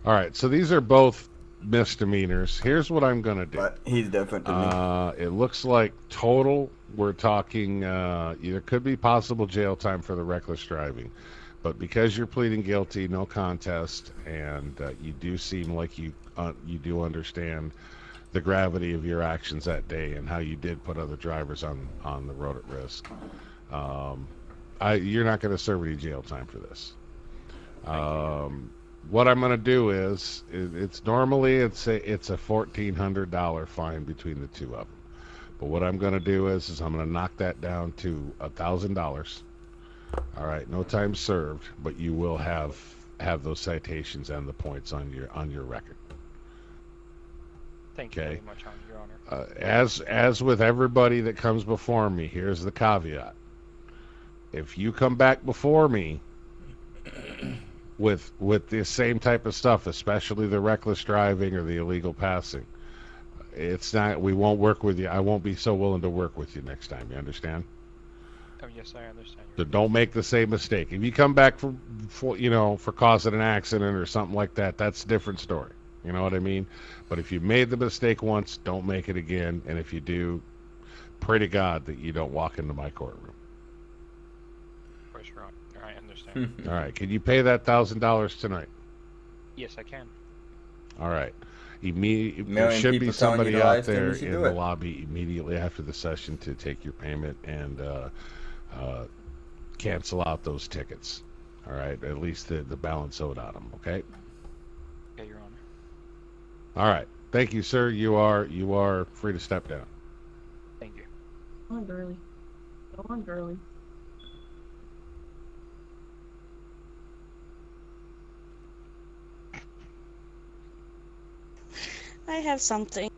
All right. So these are both misdemeanors. Here's what I'm going to do. But he's different than me. It looks like total, we're talking either could be possible jail time for the reckless driving. But because you're pleading guilty, no contest, and you do seem like you do understand the gravity of your actions that day and how you did put other drivers on the road at risk, you're not going to serve any jail time for this. What I'm going to do is it's normally it's a $1,400 fine between the two of them. But what I'm going to do is I'm going to knock that down to $1,000. All right, no time served, but you will have those citations and the points on your record. Thank you Okay. very much, Your Honor. As with everybody that comes before me, here's the caveat. If you come back before me with the same type of stuff, especially the reckless driving or the illegal passing, we won't work with you. I won't be so willing to work with you next time. You understand? Oh, yes, I understand. So don't make the same mistake. If you come back for causing an accident or something like that, that's a different story. You know what I mean? But if you made the mistake once, don't make it again. And if you do, pray to God that you don't walk into my courtroom. Of course, Your Honor. I understand. All right. Can you pay that $1,000 tonight? Yes, I can. All right. There Million should be people telling you somebody to out live stream, there you should in do the it. lobby immediately after the session to take your payment and cancel out those tickets. All right. At least the balance owed on them. Okay. Okay, Your Honor. All right. Thank you, sir. You are free to step down. Thank you. Go on, girly. Go on, girly. I have something.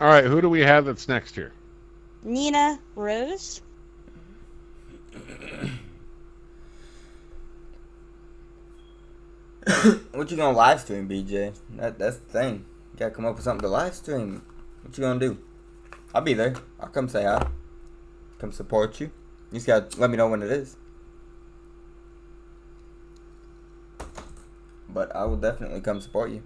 All right. Who do we have that's next here? Nina Rose. What you gonna live stream, BJ? That's the thing. You gotta come up with something to live stream. What you gonna do? I'll be there. I'll come say hi. come support you. You just gotta let me know when it is. But I will definitely come support you.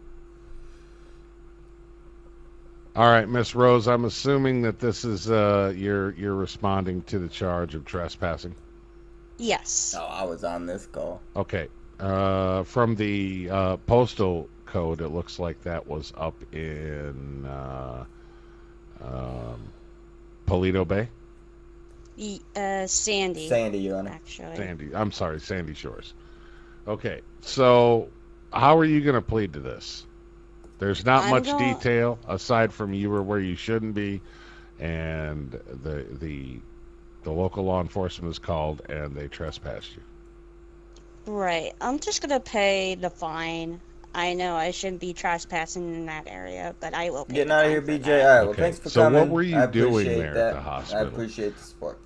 All right, Miss Rose, I'm assuming that this is you're responding to the charge of trespassing. Yes. Oh, I was on this call. Okay. From the postal code, it looks like that was up in Paleto Bay. Sandy. Sandy, Your Honor. Actually. I'm sorry, Sandy Shores. Okay, so how are you going to plead to this? There's not much detail aside from you were where you shouldn't be, and the local law enforcement is called and they trespassed you. Right. I'm just gonna pay the fine. I know I shouldn't be trespassing in that area, but I will pay Getting the out of fine here, for BJ. that. All right, well, Okay, thanks for so coming. what were you I doing appreciate there that. at the hospital? I appreciate the support.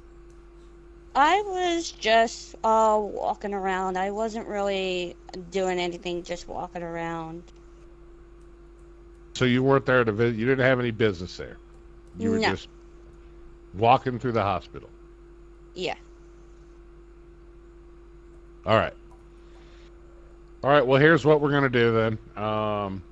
I was just walking around. I wasn't really doing anything, just walking around. So you weren't there to visit. You didn't have any business there. You were No. just walking through the hospital. Yeah. All right. All right. Well, here's what we're gonna do then.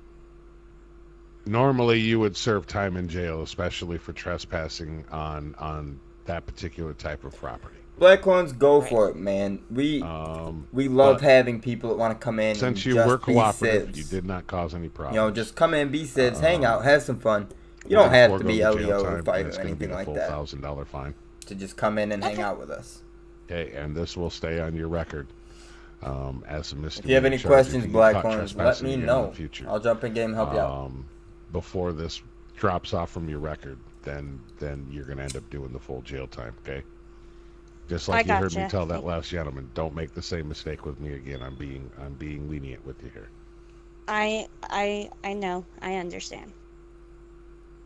Normally, you would serve time in jail, especially for trespassing on that particular type of property. Blackhorns, go for it, man. We love having people that want to come in. Since and you just were be cooperative, civs. you did not cause any problems. You know, just come in, be civs, hang out, have some fun. You don't have to be LEO or fight or anything like that. $1,000 fine. To just come in and hang out with us. Okay, and this will stay on your record as a misdemeanor. If you have any charge questions, if you get caught Blackhorns, let trespassing me again in know. the future. I'll jump in game and help you out. Before this drops off from your record, then you're going to end up doing the full jail time, okay? Just like you heard me tell that last gentleman, don't make the same mistake with me again. I'm being lenient with you here. I know. I understand.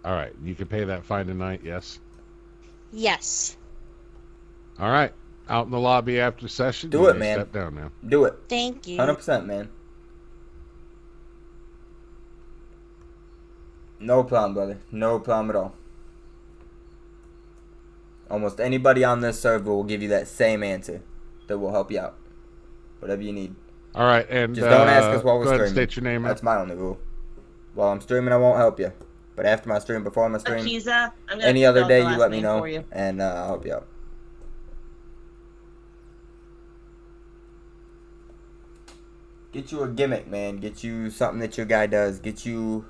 All right, you can pay that fine tonight, yes? Yes. All right, out in the lobby after session. Do it, man. Step down now. Do it. Thank you. 100%, man. No problem, brother. No problem at all. Almost anybody on this server will give you that same answer that will help you out. Whatever you need. All right, and just don't ask us while we're go ahead streaming. And state your name. That's my only rule. While I'm streaming, I won't help you. But after my stream, before my stream, Akiza, any other day, you let me know, and I'll help you out. Get you a gimmick, man. Get you something that your guy does. Get you,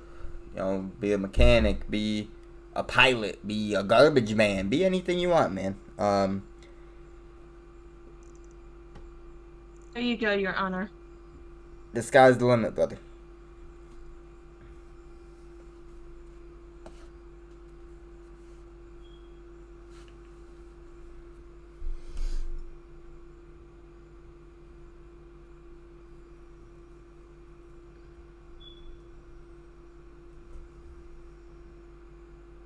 be a mechanic, be a pilot, be a garbage man, be anything you want, man. There you go, Your Honor. The sky's the limit, brother.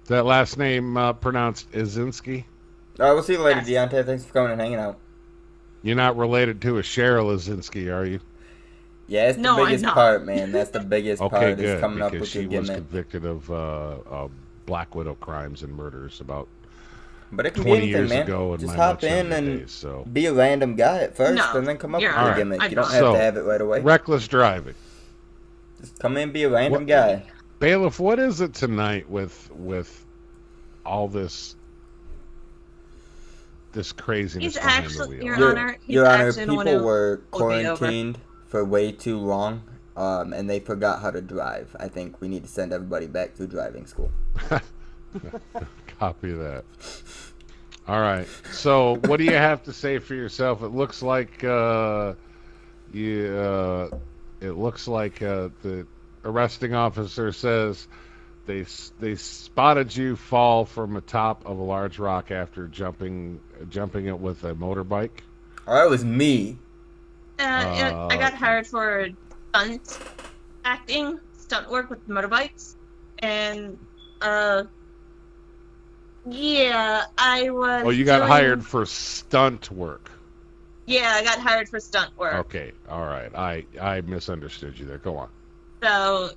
That last name pronounced Izinski? All right, we'll see you later, Deontay. Thanks for coming and hanging out. You're not related to a Cheryl Izinski, are you? Yeah, it's the biggest part, man. That's the biggest part good, is coming up because with your she gimmick. was convicted of Black Widow crimes and murders about But it can 20 be anything, years man. ago in Just my hop much in younger and days, so. be a random guy at first, No, and then come up with you're your right. gimmick. I'm You don't not. have to have it right away. Reckless driving. Just come in, be a random guy. Bailiff, what is it tonight with all this craziness He's behind actually, the wheel? Your Honor, he's Your Honor, actually the one people who were pulled me over. quarantined for way too long, and they forgot how to drive. I think we need to send everybody back to driving school. Copy that. All right. So, what do you have to say for yourself? It looks like the arresting officer says they spotted you fall from the top of a large rock after jumping it with a motorbike. Oh, that was me. I got hired for stunt acting, stunt work with motorbikes, and yeah, I was. Oh, you got hired for stunt work. Yeah, I got hired for stunt work. Okay, all right. I misunderstood you there. Go on. So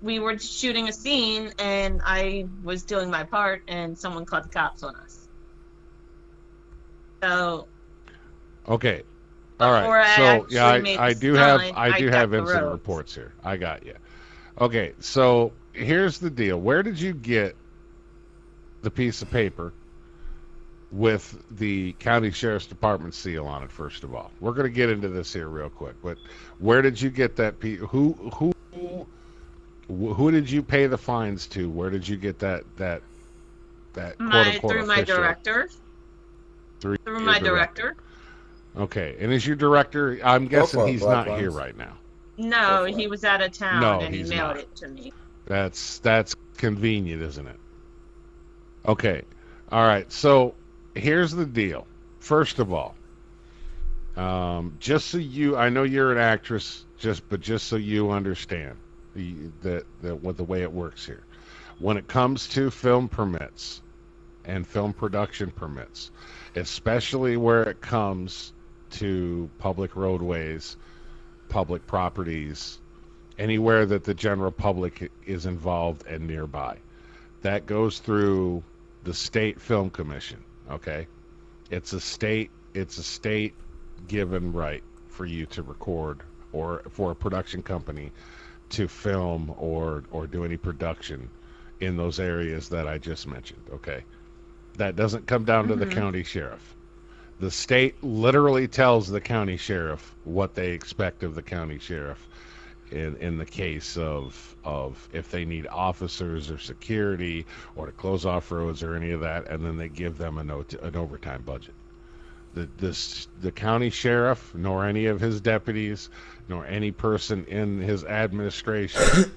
we were shooting a scene, and I was doing my part, and someone called the cops on us. So Okay. All right. before I So actually made I the do have sign, I do checked have the incident roads. reports here. I got you. Okay. So here's the deal. Where did you get the piece of paper with the county sheriff's department seal on it? First of all, we're going to get into this here real quick. But where did you get that piece? Who did you pay the fines to? Where did you get that quote unquote Through my official? director. Through Through your my director. Okay, and is your director? I'm Go guessing for it, he's Black not here Ones. right now. No, Go for he it. was out of town No, and he he's mailed not. it to me. That's convenient, isn't it? Okay, all right. So here's the deal. First of all, just so I know you're an actress, but just so you understand what the way it works here. When it comes to film permits and film production permits, especially where it comes to public roadways, public properties, anywhere that the general public is involved and nearby. That goes through the state film commission, okay? It's a state given right for you to record or for a production company to film or do any production in those areas that I just mentioned, okay? That doesn't come down to the county sheriff. The state literally tells the county sheriff what they expect of the county sheriff in the case of if they need officers or security or to close off roads or any of that, and then they give them an overtime budget. The county sheriff, nor any of his deputies, nor any person in his administration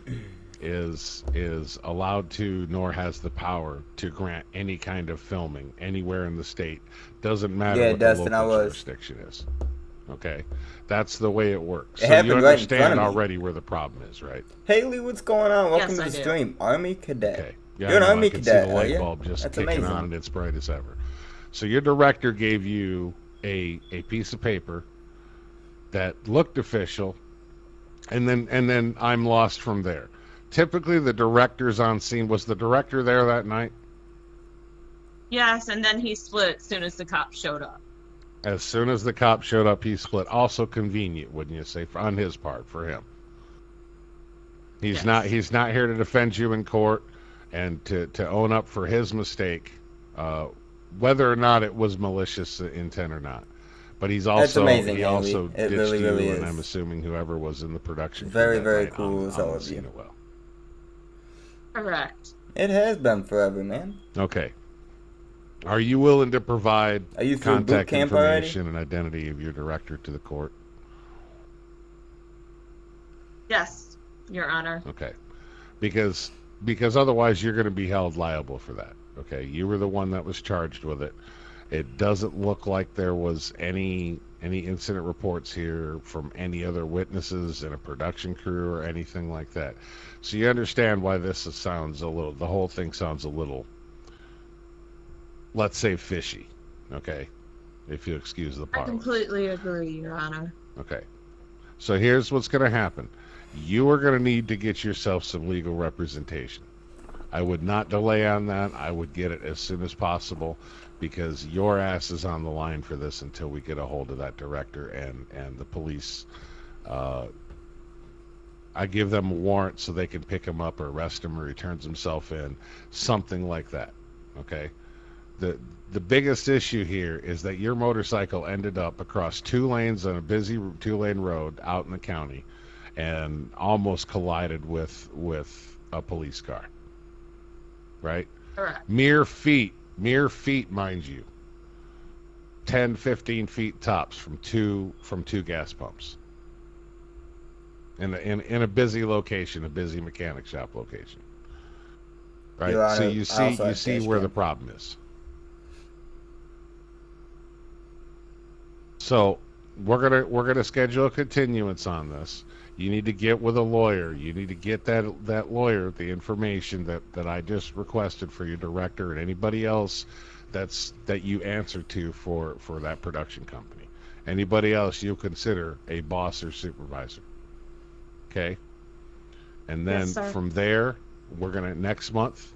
is allowed to, nor has the power to grant any kind of filming anywhere in the state. Doesn't matter Yeah, what Dustin, the I local was. jurisdiction is. Okay, that's the way it works. It So you happened right in front understand of me. already where the problem is, right? Haley, what's going on? Welcome Yes, to I the do. stream. Army Cadet. Okay. Yeah, You're an I know, Army I can Cadet, see the are light you? bulb just That's kicking amazing. on and it's bright as ever. So your director gave you a piece of paper that looked official, and then I'm lost from there. Typically, the director's on scene. Was the director there that night? Yes, and then he split as soon as the cops showed up. As soon as the cop showed up, he split. Also convenient, wouldn't you say, on his part, for him? He's Yes. not here to defend you in court and to own up for his mistake, whether or not it was malicious intent or not. But he's That's also amazing, he Haley. also It ditched really, you, really and is. I'm assuming whoever was in the production. Very, crew that very night cool as all the of you. scene as well. Correct. It has been forever, man. Okay. Are you willing to provide Are you through boot contact camp already? information and identity of your director to the court? Yes, Your Honor. Okay. Because otherwise you're going to be held liable for that. Okay. You were the one that was charged with it. It doesn't look like there was any incident reports here from any other witnesses in a production crew or anything like that. So you understand why the whole thing sounds a little, let's say, fishy. Okay. If you excuse the I parlance. completely agree, Your Honor. Okay. So here's what's going to happen. You are going to need to get yourself some legal representation. I would not delay on that. I would get it as soon as possible because your ass is on the line for this until we get a hold of that director and the police. I give them a warrant so they can pick him up or arrest him or he turns himself in, something like that. Okay? The biggest issue here is that your motorcycle ended up across 2 lanes on a busy 2-lane road out in the county and almost collided with a police car. Right? Correct. Mere feet, mind you. 10, 15 feet tops from two gas pumps. In a busy location, a busy mechanic shop location. Right? Your So Honor, you I also see have where dash the cam. problem is. So we're gonna schedule a continuance on this. You need to get with a lawyer. You need to get that lawyer the information that I just requested for your director and anybody else that you answer to for that production company. Anybody else you consider a boss or supervisor. Okay? And then Yes, sir. from there, we're gonna next month,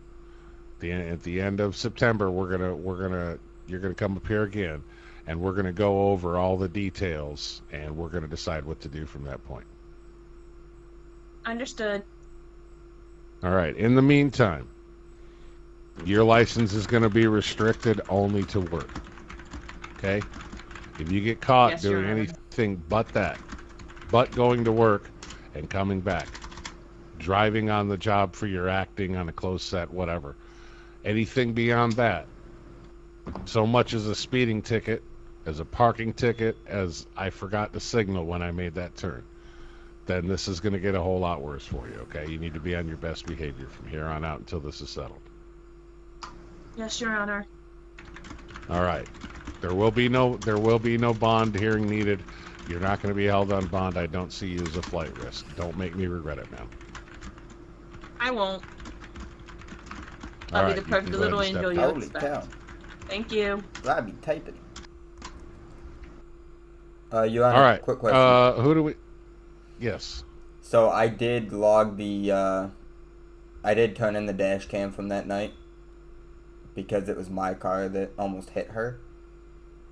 at the end of September, you're gonna come up here again, and we're going to go over all the details, and we're going to decide what to do from that point. Understood. All right. In the meantime, your license is going to be restricted only to work. Okay? If you get caught Yes, doing Your Honor. anything but that, but going to work and coming back, driving on the job for your acting on a closed set, whatever, anything beyond that, so much as a speeding ticket, as a parking ticket, as I forgot to signal when I made that turn, then this is going to get a whole lot worse for you, okay? You need to be on your best behavior from here on out until this is settled. Yes, Your Honor. All right. There will be no bond hearing needed. You're not going to be held on bond. I don't see you as a flight risk. Don't make me regret it, ma'am. I won't. All I'll right, be the you can perfect go little ahead and step angel you out. Holy expect. cow. Thank you. I be typing. Your Honor, All right. quick question. Who do we? Yes. So I did log the, I did turn in the dash cam from that night because it was my car that almost hit her.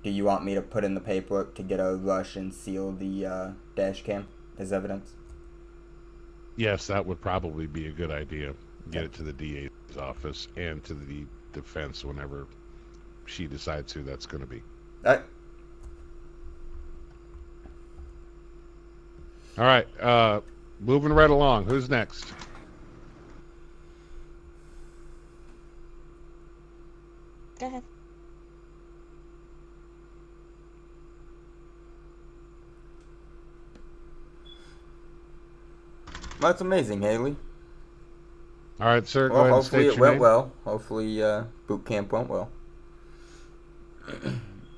Do you want me to put in the paperwork to get a rush and seal the dash cam as evidence? Yes, that would probably be a good idea. Get it to the DA's office and to the defense whenever she decides who that's going to be. All right. Moving right along. Who's next? Go ahead. That's amazing, Haley. All right, sir. Go Well, ahead and hopefully state it your went name. well. Hopefully boot camp went well.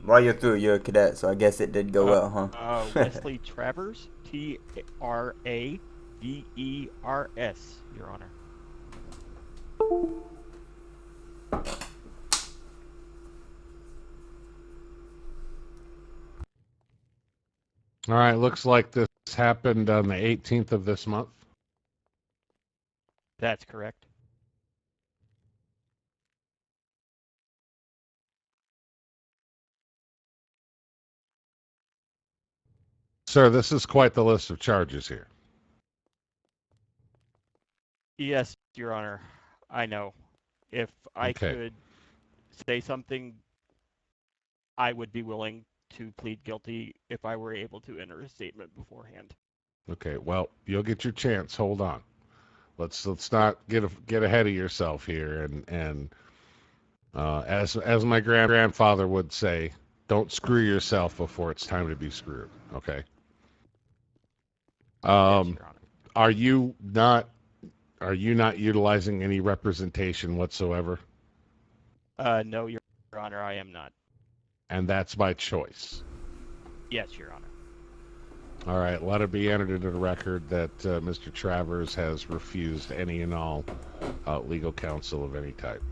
While you're through, you're a cadet, so I guess it did go well, huh? Wesley Travers, Travers, Your Honor. All right. Looks like this happened on the 18th of this month. That's correct. Sir, this is quite the list of charges here. Yes, Your Honor. I know. If I Okay. could say something, I would be willing to plead guilty if I were able to enter a statement beforehand. Okay. Well, you'll get your chance. Hold on. Let's not get ahead of yourself here. And as my grandfather would say, don't screw yourself before it's time to be screwed. Okay. Yes, Your Honor. Are you not utilizing any representation whatsoever? No, Your Honor, I am not. And that's by choice. Yes, Your Honor. All right, let it be entered into the record that Mr. Travers has refused any and all legal counsel of any type.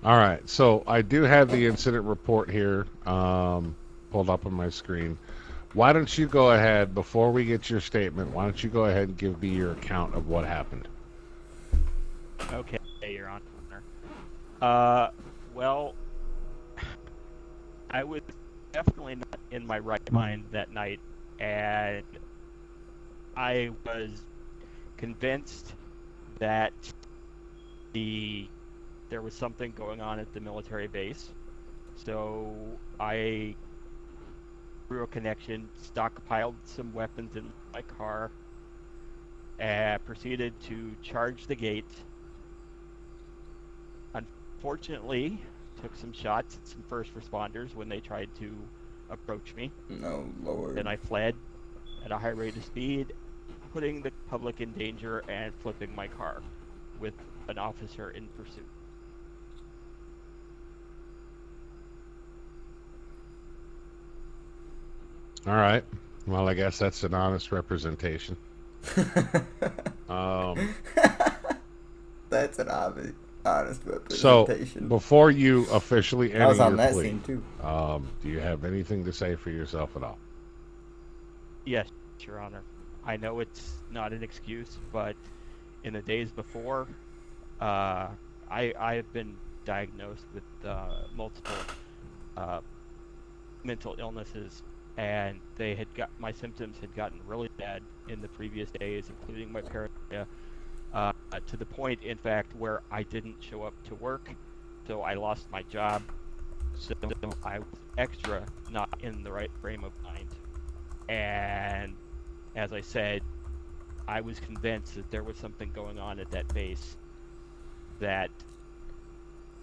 All right, so I do have the incident report here pulled up on my screen. Why don't you go ahead, before we get your statement, why don't you go ahead and give me your account of what happened? Okay, Your Honor. Well, I was definitely not in my right mind that night, and I was convinced that there was something going on at the military base. So I, through a connection, stockpiled some weapons in my car, proceeded to charge the gate. Unfortunately, took some shots at some first responders when they tried to approach me. No, Lord. Then I fled at a high rate of speed, putting the public in danger and flipping my car with an officer in pursuit. All right. Well, I guess that's an honest representation. That's an honest So, representation. before you officially I was enter on your that plea, scene too. do you have anything to say for yourself at all? Yes, Your Honor. I know it's not an excuse, but in the days before, I've been diagnosed with multiple mental illnesses, and my symptoms had gotten really bad in the previous days, including my paranoia, to the point, in fact, where I didn't show up to work, so I lost my job. So I was extra not in the right frame of mind. And as I said, I was convinced that there was something going on at that base that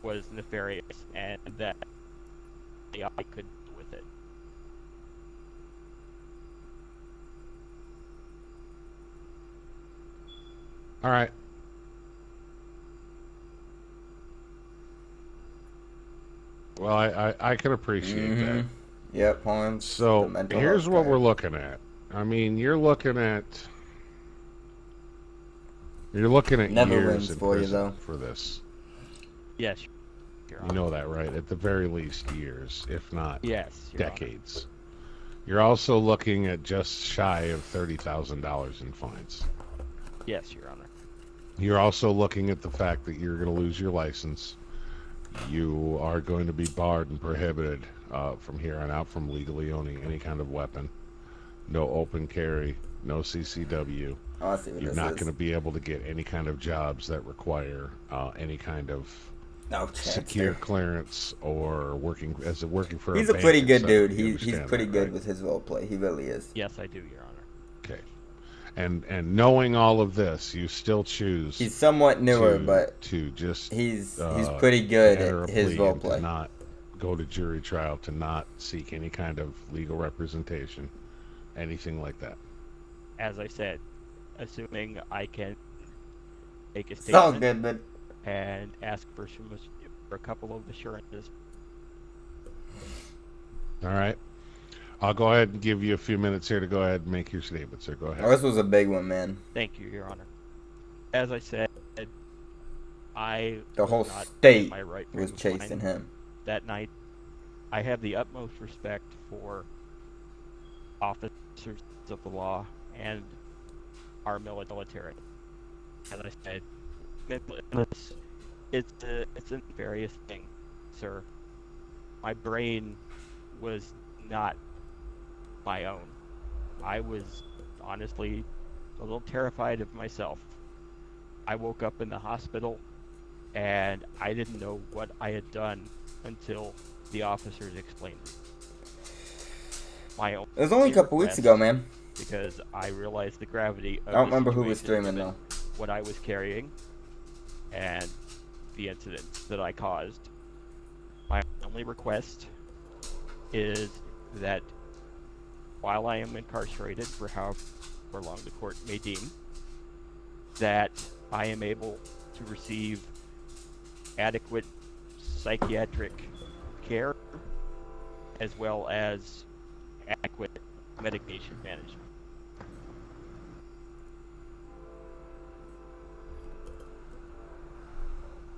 was nefarious, and that I could deal with it. All right. Well, I can appreciate that. Yep, Holmes. So here's what we're looking at. I mean, you're looking at Never years wins in for you, prison though. for this. Yes. You know that, right? At the very least, years, if not Yes, Your decades. You're also looking at just shy of $30,000 in fines. Yes, Your Honor. You're also looking at the fact that you're going to lose your license. You are going to be barred and prohibited from here on out from legally owning any kind of weapon. No open carry, no CCW. Oh, I see what You're this not is. going to be able to get any kind of jobs that require any kind of secure clearance or working for. He's a a pretty bank, good so dude. you He's understand pretty that, good right? with his role play. He really is. Yes, I do, Your Honor. Okay. And knowing all of this, you still choose. He's somewhat newer, but to just he's pretty good enter at a his plea role and play. to not go to jury trial, to not seek any kind of legal representation, anything like that. As I said, assuming I can make a Sounds statement good, but and ask for a couple of assurances. All right. I'll go ahead and give you a few minutes here to go ahead and make your statement, sir. Go ahead. Oh, this was a big one, man. Thank you, Your Honor. As I said, The whole was not in state my right was frame of chasing mind him. that night. I have the utmost respect for officers of the law and our military. As I said, mental illness, it's a nefarious thing, sir. My brain was not my own. I was honestly a little terrified of myself. I woke up in the hospital and I didn't know what I had done until the officers explained it. It was only a couple weeks ago, man. Because I realized the gravity of I don't the remember who was situation, streaming, though. what I was carrying, and the incidents that I caused. My only request is that while I am incarcerated for however long the court may deem, that I am able to receive adequate psychiatric care as well as adequate medication management.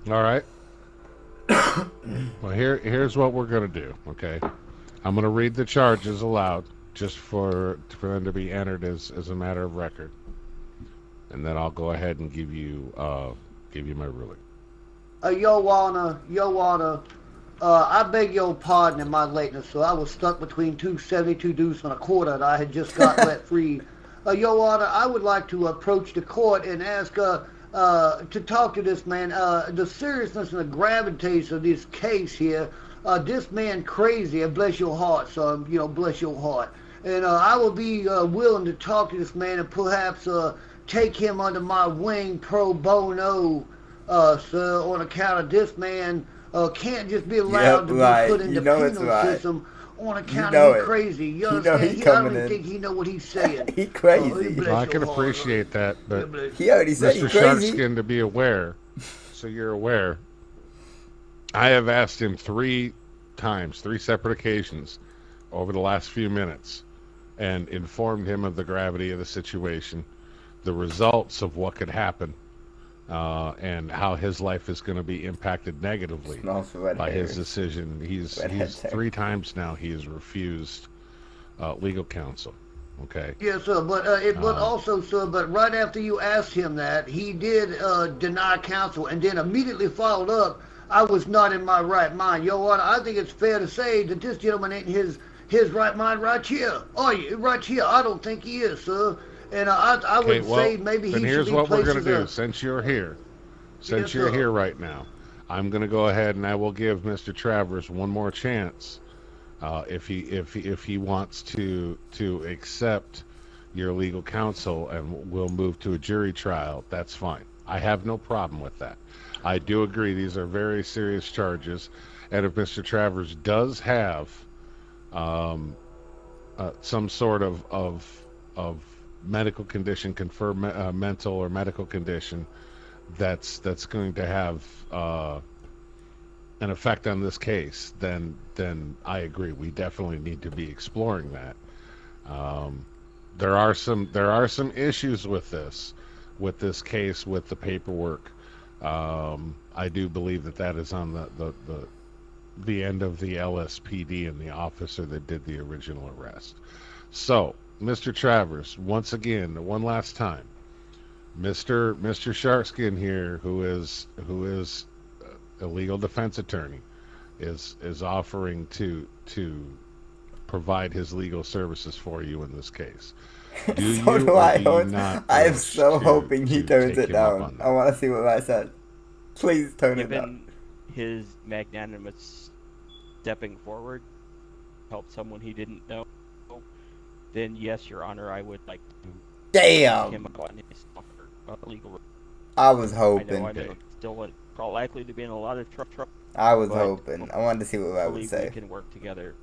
All right. Well, here's what we're going to do, okay? I'm going to read the charges aloud just for them to be entered as a matter of record. And then I'll go ahead and give you my ruling. Your Honor, I beg your pardon in my lateness, so I was stuck between two 72 deuce and a quarter and I had just got let free. Your Honor, I would like to approach the court and ask to talk to this man. The seriousness and the gravitas of this case here, this man crazy, and bless your heart, son, bless your heart. And I will be willing to talk to this man and perhaps take him under my wing pro bono, sir, on account of this man can't just be allowed to be put in the penal system on account of he's crazy. You understand? I don't even think he know what he's saying. He crazy. Well, I can appreciate that, but he already said Mr. he's crazy. Sharkskin, to be aware, so you're aware, I have asked him 3 separate occasions over the last few minutes, and informed him of the gravity of the situation, the results of what could happen, and how his life is going to be impacted negatively by his decision. He's 3 times now he has refused legal counsel. Okay. Yes, sir. But also, sir. But right after you asked him that, he did deny counsel, and then immediately followed up. I was not in my right mind, Your Honor. I think it's fair to say that this gentleman ain't in his right mind right here. Oh, right here. I don't think he is, sir. And I Okay. would Well, say maybe then he should here's be what we're placed gonna as do. a. Since you're here, since Yes, you're sir. here right now, I'm gonna go ahead and I will give Mr. Travers one more chance. If he wants to accept your legal counsel and we'll move to a jury trial, that's fine. I have no problem with that. I do agree these are very serious charges, and if Mr. Travers does have some sort of medical condition, confirmed mental or medical condition that's going to have an effect on this case, then I agree. We definitely need to be exploring that. There are some issues with this case, with the paperwork. I do believe that is on the end of the LSPD and the officer that did the original arrest. So, Mr. Travers, once again, one last time, Mr. Sharkskin here, who is a legal defense attorney, is offering to provide his legal services for you in this case. Do So you do or I. do you not I am wish so hoping he to turns take it him up down. on I that? want to see what I said. Please tone it down. Given his magnanimous stepping forward, help someone he didn't know, then yes, Your Honor, I would like to take him Damn. up on his offer, legal. I was I hoping. know I'm still probably likely to be in a lot of trouble. I was but hoping. I wanted to see what I would hopefully say. we can work together.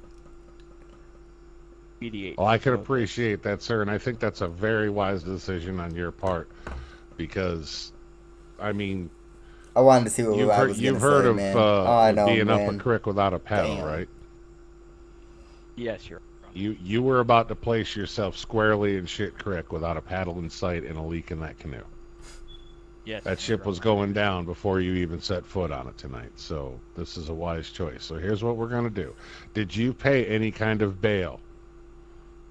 Mediate. Well, I can So appreciate that, sir, and I think that's a very wise decision on your part, because, I mean, I wanted to see what I was going to say, you've heard of man. I know, being man. up a creek without a paddle, Damn. right? Yes, Your Honor. You were about to place yourself squarely in shit creek without a paddle in sight and a leak in that canoe. Yes. That ship Your was Honor. going down before you even set foot on it tonight. So this is a wise choice. So here's what we're going to do. Did you pay any kind of bail?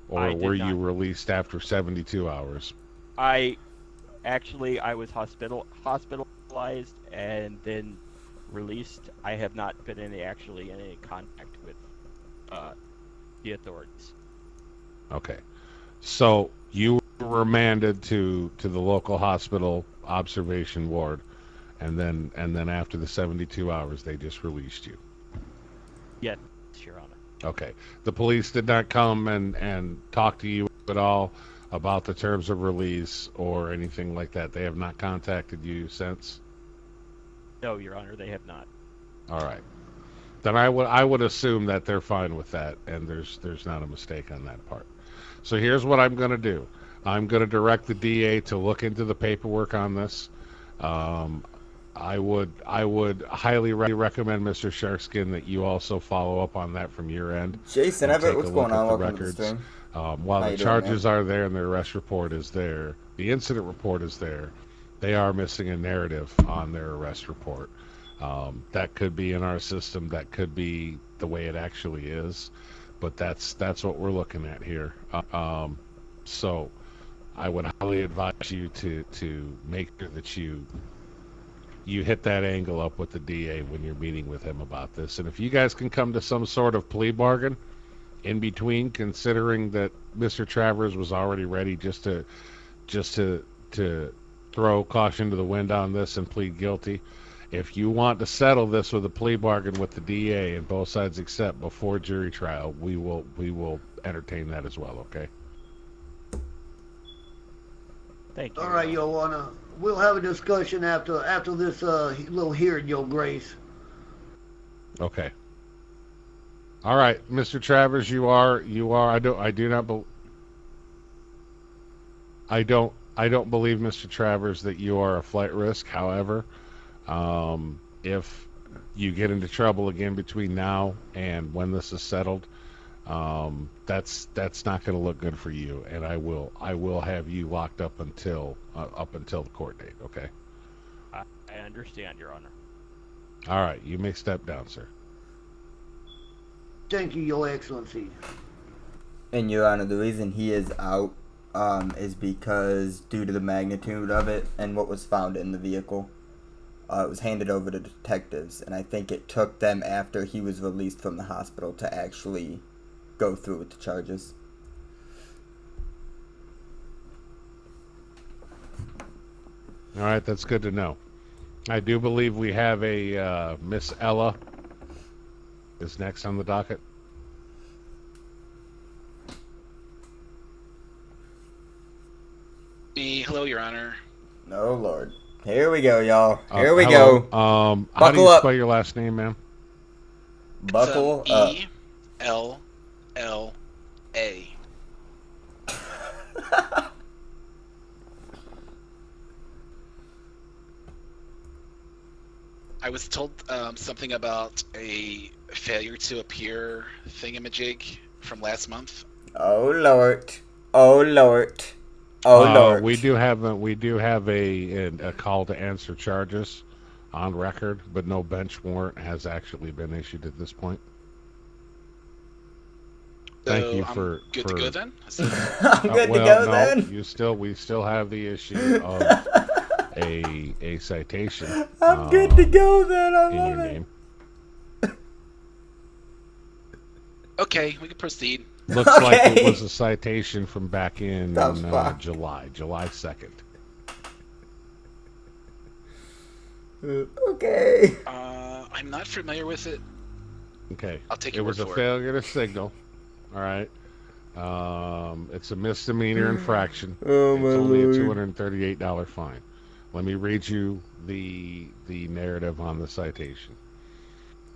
Or I did were you not. released after 72 hours? I was hospitalized and then released. I have not been in any contact with the authorities. Okay. So you were remanded to the local hospital observation ward, and then after the 72 hours they just released you. Yes, Your Honor. Okay. The police did not come and talk to you at all about the terms of release or anything like that. They have not contacted you since? No, Your Honor, they have not. All right. Then I would assume that they're fine with that, and there's not a mistake on that part. So here's what I'm going to do. I'm going to direct the DA to look into the paperwork on this. I would highly recommend, Mr. Sharkskin, that you also follow up on that from your end. Jason and Everett, take what's a look going on? at the Welcome to the records. stream. While How the you doing, charges man? are there and the arrest report is there, the incident report is there, they are missing a narrative on their arrest report. That could be in our system. That could be the way it actually is. But that's what we're looking at here. So I would highly advise you to make sure that you hit that angle up with the DA when you're meeting with him about this. And if you guys can come to some sort of plea bargain in between, considering that Mr. Travers was already ready just to throw caution to the wind on this and plead guilty. If you want to settle this with a plea bargain with the DA and both sides accept before jury trial, we will entertain that as well, okay? Thank you. All right, Your Honor. We'll have a discussion after this little hearing, Your Grace. Okay. All right, Mr. Travers, you are. I don't believe, Mr. Travers, that you are a flight risk. However, if you get into trouble again between now and when this is settled, that's not going to look good for you, and I will have you locked up until the court date. Okay. I understand, Your Honor. All right, you may step down, sir. Thank you, Your Excellency. And Your Honor, the reason he is out is because due to the magnitude of it and what was found in the vehicle, it was handed over to detectives, and I think it took them after he was released from the hospital to actually go through with the charges. All right, that's good to know. I do believe we have a Miss Ella is next on the docket. Hello, Your Honor. Oh, Lord. Here we go, y'all. Here we hello. go. How do you Buckle up. spell your last name, ma'am? Buckle up. E-L-L-A. I was told something about a failure to appear thingamajig from last month. Oh, Lord. Oh, Lord. Oh, Lord. We do have a call to answer charges on record, but no bench warrant has actually been issued at this point. Thank you for good to go then. I'm good to go then. We still have the issue of a citation. I'm good to go then. I in love your it. name. Okay, we can proceed. Looks like it was a citation from back in July 2nd. Okay. I'm not familiar with it. Okay. I'll take it your was word a for failure to signal. All right. It's a misdemeanor infraction. Oh, it's my only Lord. a $238 fine. Let me read you the narrative on the citation.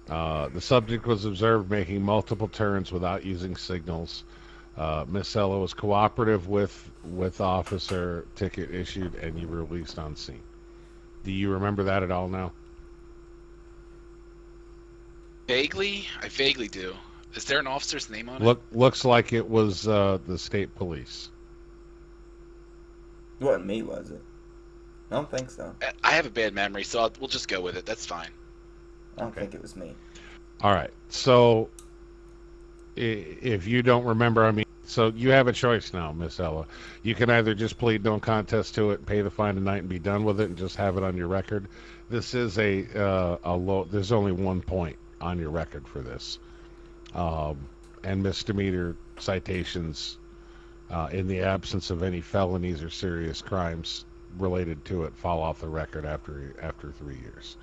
The subject was observed making multiple turns without using signals. Miss Ella was cooperative with officer, ticket issued, and you were released on scene. Do you remember that at all now? Vaguely, I vaguely do. Is there an officer's name on it? Looks like it was the state police. What, me, was it? I don't think so. I have a bad memory, so we'll just go with it. That's fine. I don't think it was me. All right. So, if you don't remember, I mean, so you have a choice now, Miss Ella. You can either just plead no contest to it, pay the fine tonight, and be done with it, and just have it on your record. This is a low. There's only 1 point on your record for this, and misdemeanor citations, in the absence of any felonies or serious crimes related to it, fall off the record after 3 years.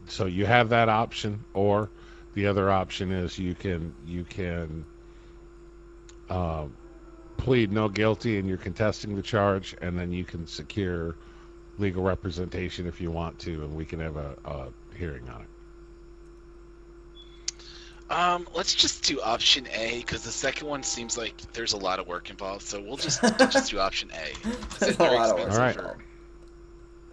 So you have that option, or the other option is you can plead no guilty and you're contesting the charge, and then you can secure legal representation if you want to, and we can have a hearing on it. Let's just do option A, because the second one seems like there's a lot of work involved. So we'll just do option A. There's a lot of work. All right.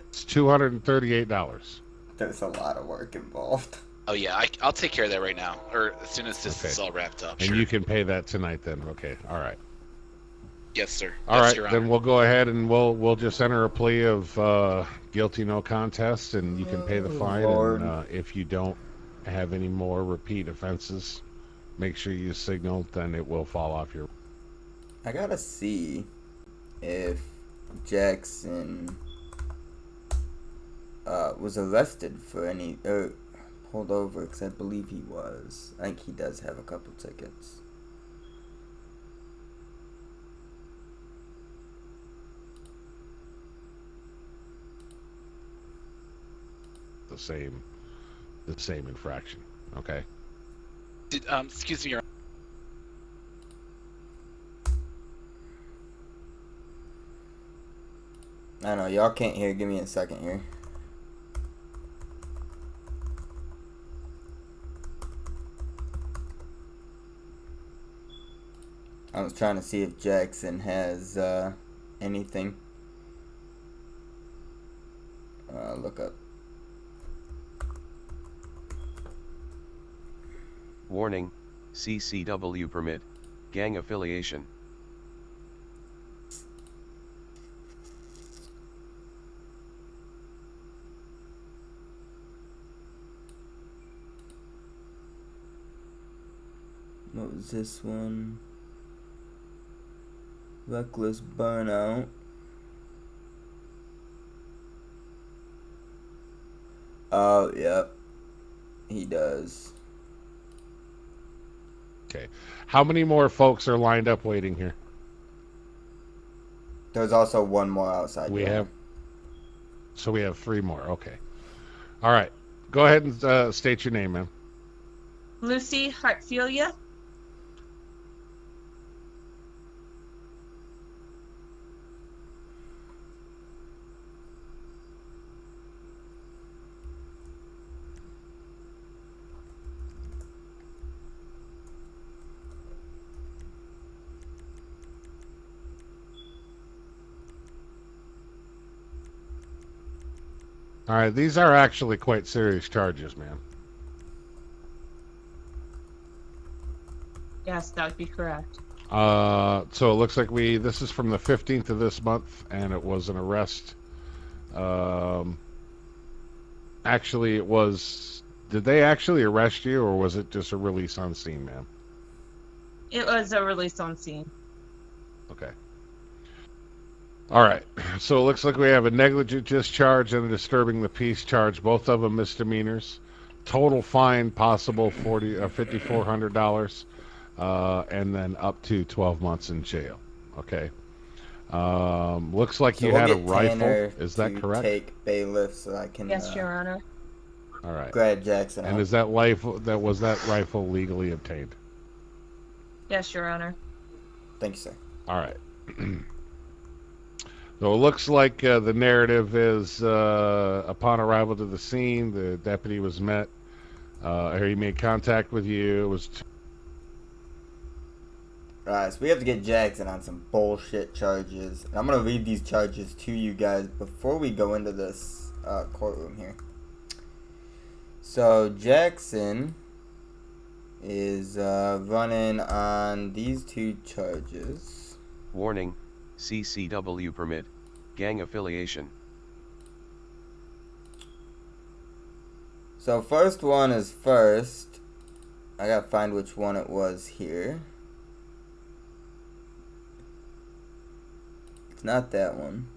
It's $238. There's a lot of work involved. Oh yeah, I'll take care of that right now, or as soon as this is all wrapped up. And you can pay that tonight then. Okay. All right. Yes, sir. All Yes, right, Your then Honor. we'll go ahead and we'll just enter a plea of guilty, no contest, and you can pay the fine. Lord. And if you don't have any more repeat offenses, make sure you signal. Then it will fall off your. I gotta see if Jackson was arrested for any pulled over, because I believe he was. I think he does have a couple tickets. The same infraction. Okay. Excuse me, Your Honor. I don't know, y'all can't hear. Give me a second here. I was trying to see if Jackson has anything. Look up. Warning, CCW permit, gang affiliation. What was this one? Reckless burnout. Oh, yep. He does. Okay. How many more folks are lined up waiting here? There's also one more outside. We have. So we have 3 more. Okay. All right. Go ahead and state your name, ma'am. Lucy Hartfilia. All right. These are actually quite serious charges, ma'am. Yes, that would be correct. So it looks like this is from the 15th of this month, and it was an arrest. Actually, it was. Did they actually arrest you, or was it just a release on scene, ma'am? It was a release on scene. Okay. All right. So it looks like we have a negligent discharge and a disturbing the peace charge, both of them misdemeanors. Total fine possible $5,400, and then up to 12 months in jail. Okay. Looks like So you we'll had a get rifle. Tanner Is that to correct? Take bailiff so I can. Yes, Your Honor. All right. Grab Jackson. And is that rifle legally obtained? Yes, Your Honor. Thank you, sir. All right. So it looks like the narrative is upon arrival to the scene, the deputy was met. He made contact with you. It was. Alright, so we have to get Jackson on some bullshit charges. And I'm going to read these charges to you guys before we go into this courtroom here. So, Jackson is running on these 2 charges. Warning, CCW permit, gang affiliation. So, first one is first. I gotta find which one it was here. It's not that one.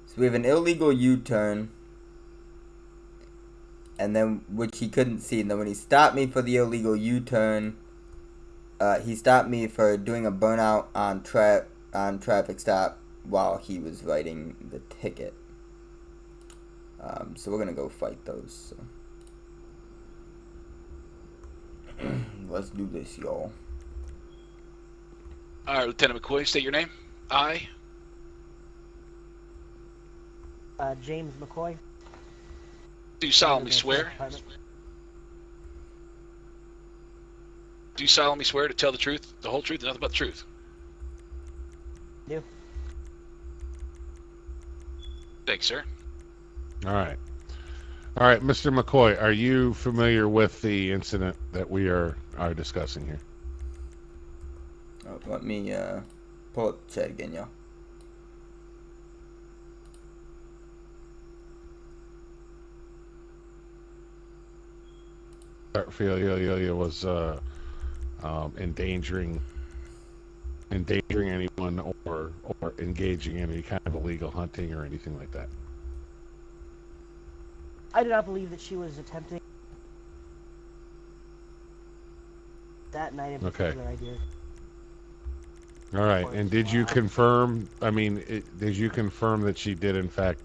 So we have an illegal U-turn. And then, which he couldn't see. And then when he stopped me for the illegal U-turn, he stopped me for doing a burnout on traffic stop while he was writing the ticket. So we're gonna go fight those. So. Let's do this, y'all. All right, Lieutenant McCoy, state your name. I. James McCoy. Do solemnly swear. Do solemnly swear to tell the truth, the whole truth, and nothing but the truth. Do. Thanks, sir. All right. All right, Mr. McCoy, are you familiar with the incident that we are discussing here? Oh, let me pull up the chat again, y'all. Hartfilia was endangering anyone or engaging in any kind of illegal hunting or anything like that. I do not believe that she was attempting that night in particular. I did. All right, and did you confirm? I mean, did you confirm that she did in fact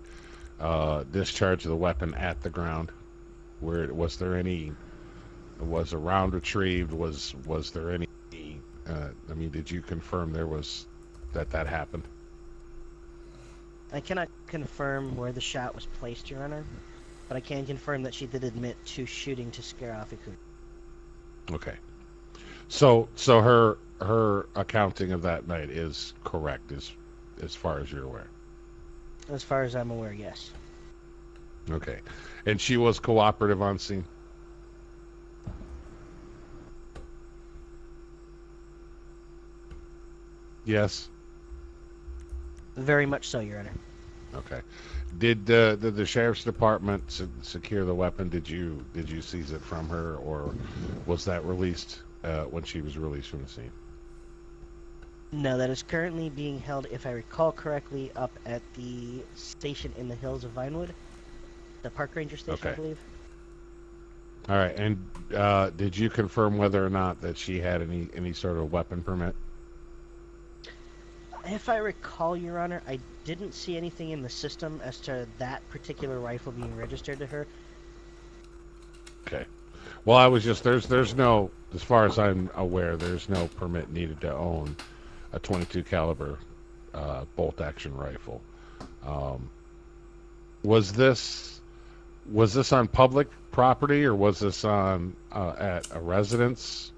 discharge the weapon at the ground? Was a round retrieved? Was there any? I mean, did you confirm that happened? I cannot confirm where the shot was placed, Your Honor, but I can confirm that she did admit to shooting to scare off a cougar. Okay, so her accounting of that night is correct as far as you're aware. As far as I'm aware, yes. Okay, and she was cooperative on scene. Yes. Very much so, Your Honor. Okay. Did the sheriff's department secure the weapon? Did you seize it from her, or was that released when she was released from the scene? No, that is currently being held, if I recall correctly, up at the station in the hills of Vinewood, the park ranger station, I believe. All right, and did you confirm whether or not that she had any sort of weapon permit? If I recall, Your Honor, I didn't see anything in the system as to that particular rifle being registered to her. Okay. Well, I was just there's no, as far as I'm aware, there's no permit needed to own a .22 caliber bolt action rifle. Was this on public property, or was this on at a residence?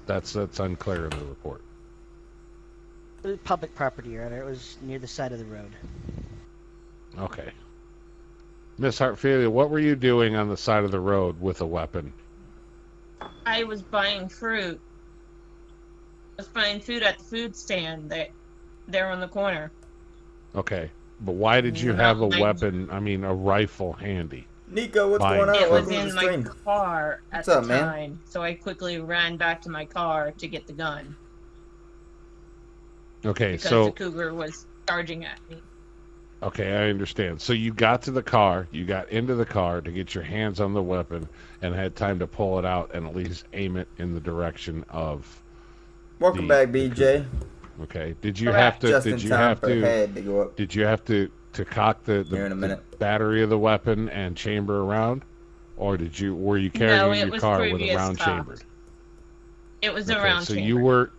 That's unclear in the report. It was public property, Your Honor. It was near the side of the road. Okay. Miss Hartfield, what were you doing on the side of the road with a weapon? I was buying fruit. I was buying food at the food stand there on the corner. Okay. But why did you have a weapon, a rifle handy? Nico, what's going on? It was Welcome to in the my stream. car at What's the up, man? time, so I quickly ran back to my car to get the gun. Okay, Because so the cougar was charging at me. okay, I understand. So you got to the car, you got into the car to get your hands on the weapon, and had time to pull it out and at least aim it in the direction of. Welcome back, BJ. Okay. Did you have to? Just Did in you time have for to? head to go up. Did you have to cock Here in a the minute. battery of the weapon and chamber around, or were you carrying your car with a round chambered? It was Okay, a round so chamber.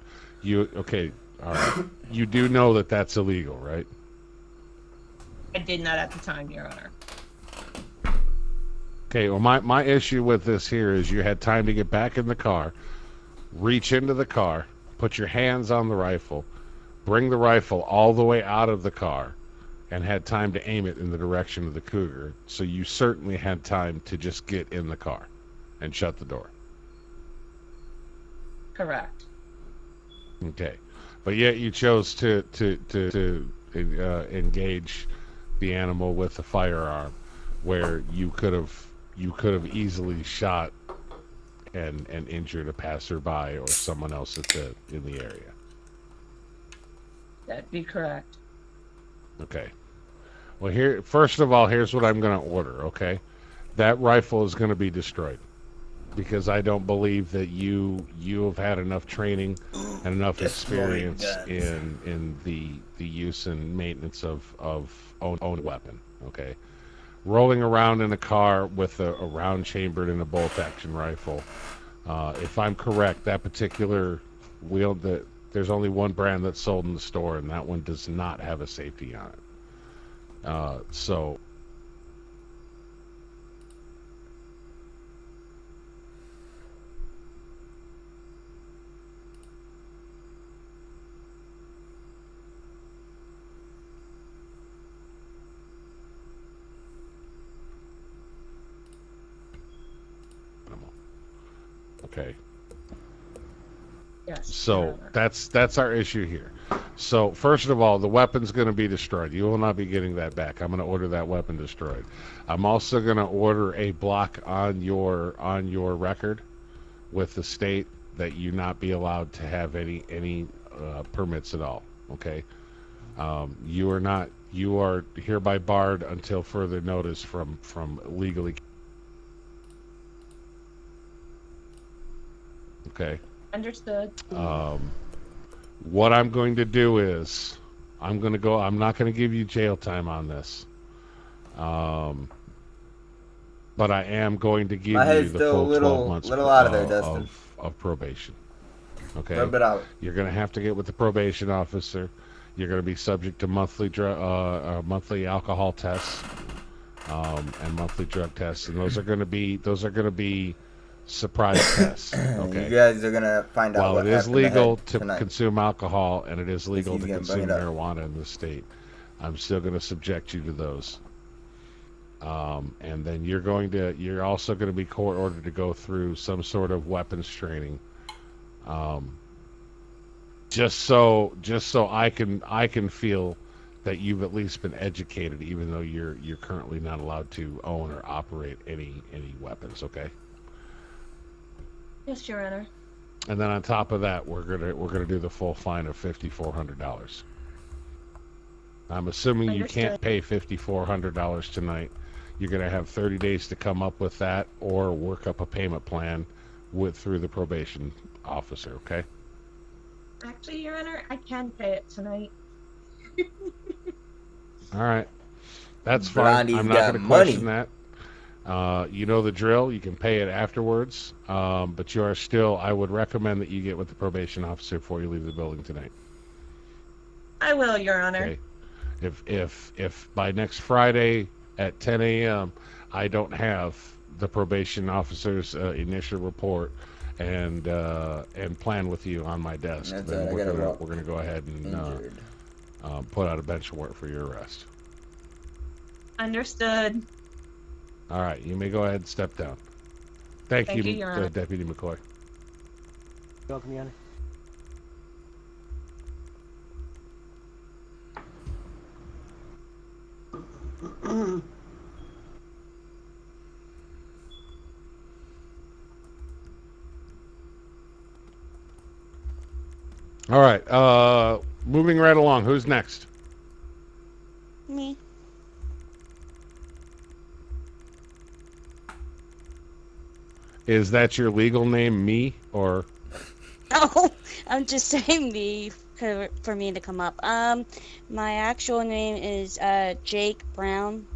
okay, all right. You do know that that's illegal, right? I did not at the time, Your Honor. Okay, well, my issue with this here is you had time to get back in the car, reach into the car, put your hands on the rifle, bring the rifle all the way out of the car, and had time to aim it in the direction of the cougar. So you certainly had time to just get in the car and shut the door. Correct. Okay, but yet you chose to engage the animal with a firearm, where you could have easily shot and injured a passerby or someone else in the area. That'd be correct. Okay. Well, first of all, here's what I'm going to order. Okay, that rifle is going to be destroyed, because I don't believe that you have had enough training and enough experience in the use and maintenance of own weapon. Okay, rolling around in a car with a round chambered and a bolt action rifle. If I'm correct, that particular there's only one brand that's sold in the store, and that one does not have a safety on it. So. Okay. Yes. So that's our issue here. So first of all, the weapon's going to be destroyed. You will not be getting that back. I'm going to order that weapon destroyed. I'm also going to order a block on your record with the state that you not be allowed to have any permits at all. Okay. You are hereby barred until further notice from legally. Okay. Understood. What I'm going to do is I'm not going to give you jail time on this. But I am going to give you the full 12 months out of there, Dustin. of probation. Okay. A little bit out. You're going to have to get with the probation officer. You're going to be subject to monthly alcohol tests and monthly drug tests, and those are going to be surprise tests. Okay. You guys are gonna find out. While it is legal to tonight. Consume alcohol and it is legal He's to gonna bring consume it up. marijuana in the state, I'm still going to subject you to those. And then you're also going to be court ordered to go through some sort of weapons training. Just so I can feel that you've at least been educated, even though you're currently not allowed to own or operate any weapons. Okay. Yes, Your Honor. And then on top of that, we're gonna do the full fine of $5,400. I'm assuming you can't pay $5,400 tonight. You're gonna have 30 days to come up with that, or work up a payment plan through the probation officer. Okay. Actually, Your Honor, I can pay it tonight. All right. That's fine. Blondie's I'm not got going to question money. that. You know the drill. You can pay it afterwards. But you are still, I would recommend that you get with the probation officer before you leave the building tonight. I will, Your Honor. Okay. If by next Friday at 10 a.m. I don't have the probation officer's initial report and plan with you on my desk, That's then right, we're gonna go ahead and put out a bench warrant for your arrest. Understood. All right, you may go ahead and step down. Thank you, Your Honor. Deputy McCoy. You're welcome, Your Honor. All right, moving right along. Who's next? Me. Is that your legal name, me, or? No, I'm just saying me for me to come up. My actual name is Jake Brown.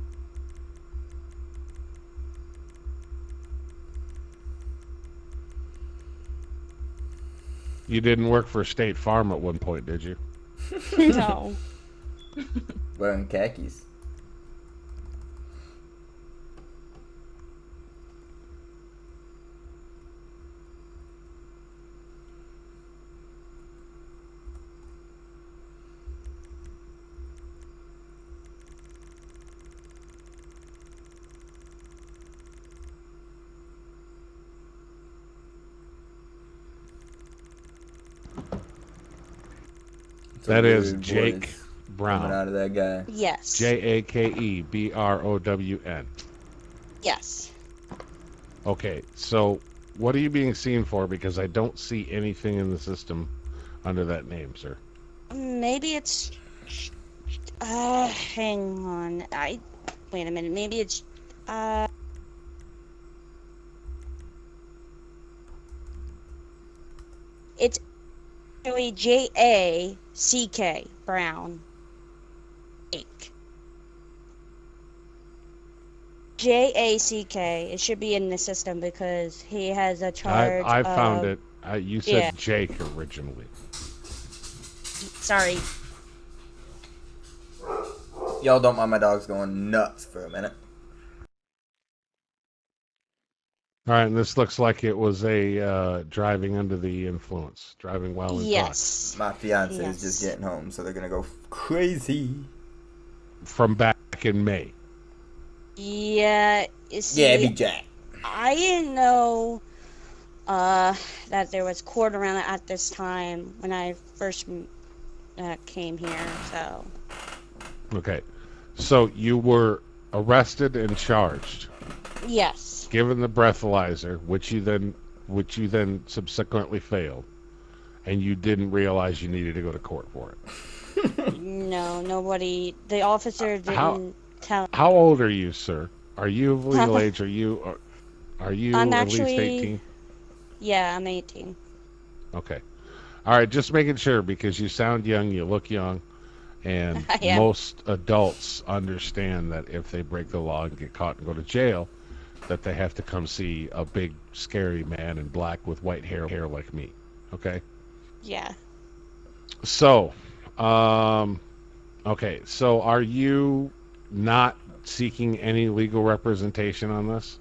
You didn't work for State Farm at one point, did you? No. Wearing khakis. That is Weird Jake voice Brown. coming out of that guy. Yes. JakeBrown. Yes. Okay, so what are you being seen for? Because I don't see anything in the system under that name, sir. Maybe it's. Hang on. Wait a minute. Maybe it's. It's actually Jack Brown. Jack. It should be in the system because he has a charge. I found it. You said yeah. Jake originally. Sorry. Y'all don't mind my dogs going nuts for a minute. All right, and this looks like it was a driving under the influence, driving while in Yes. My fiance is just getting home, so they're gonna go crazy. From back in May. Yeah. See, Yeah, be Jack. I didn't know that there was court around it at this time when I first came here. So. Okay, so you were arrested and charged. Yes. Given the breathalyzer, which you then subsequently failed, and you didn't realize you needed to go to court for it. No, nobody. The officer didn't tell. How old are you, sir? Are you of legal age? Are you I'm at actually, least 18? Yeah, I'm 18. Okay. All right, just making sure because you sound young, you look young, and most adults understand that if they break the law and get caught and go to jail, that they have to come see a big, scary man in black with white hair like me. Okay? Yeah. So, okay. So are you not seeking any legal representation on this?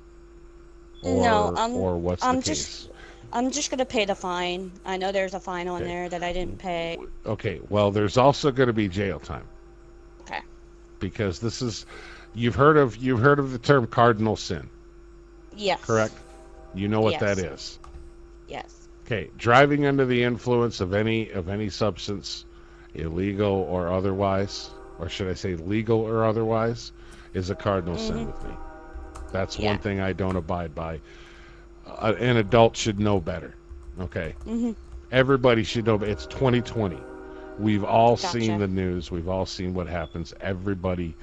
No, or what's the case? I'm just gonna pay the fine. I know there's a fine on there that I didn't pay. Okay. Well, there's also going to be jail time. Okay. Because this is, you've heard of the term cardinal sin. Yes. Correct? You know what that is. Yes. Okay, driving under the influence of any substance, illegal or otherwise, or should I say legal or otherwise, is a cardinal sin with me. That's one thing I don't abide by. An adult should know better. Okay. Everybody should know. It's 2020. We've all seen the news. We've all seen what happens. Everybody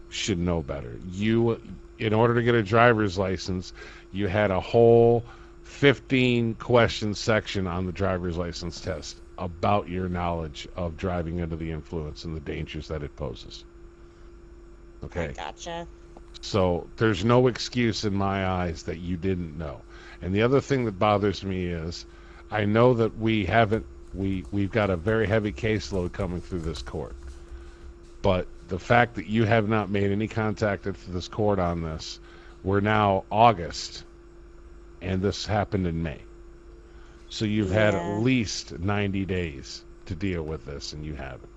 should know better. You, in order to get a driver's license, you had a whole 15 question section on the driver's license test about your knowledge of driving under the influence and the dangers that it poses. Okay. Gotcha. So there's no excuse in my eyes that you didn't know. And the other thing that bothers me is I know that we've got a very heavy caseload coming through this court. But the fact that you have not made any contact to this court on this, we're now August, and this happened in May. So you've had at least 90 days to deal with this, and you haven't.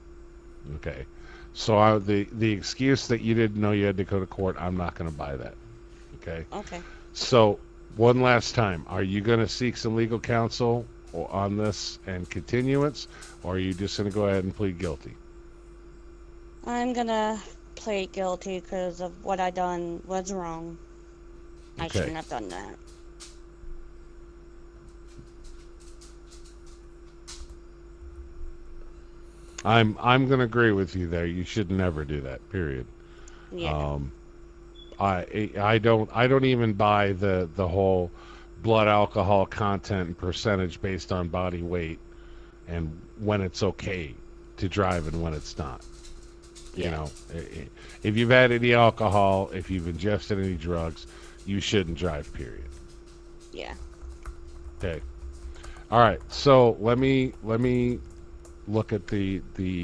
Okay. So the excuse that you didn't know you had to go to court, I'm not going to buy that. Okay? Okay. So one last time, are you going to seek some legal counsel on this and continuance, or are you just going to go ahead and plead guilty? I'm gonna plead guilty because of what I done was wrong. I shouldn't have done that. I'm going to agree with you there. You should never do that. Period. Yeah. I don't even buy the whole blood alcohol content and percentage based on body weight and when it's okay to drive and when it's not. You know, if you've had any alcohol, if you've ingested any drugs, you shouldn't drive, period. Yeah. Okay. All right. So let me look at the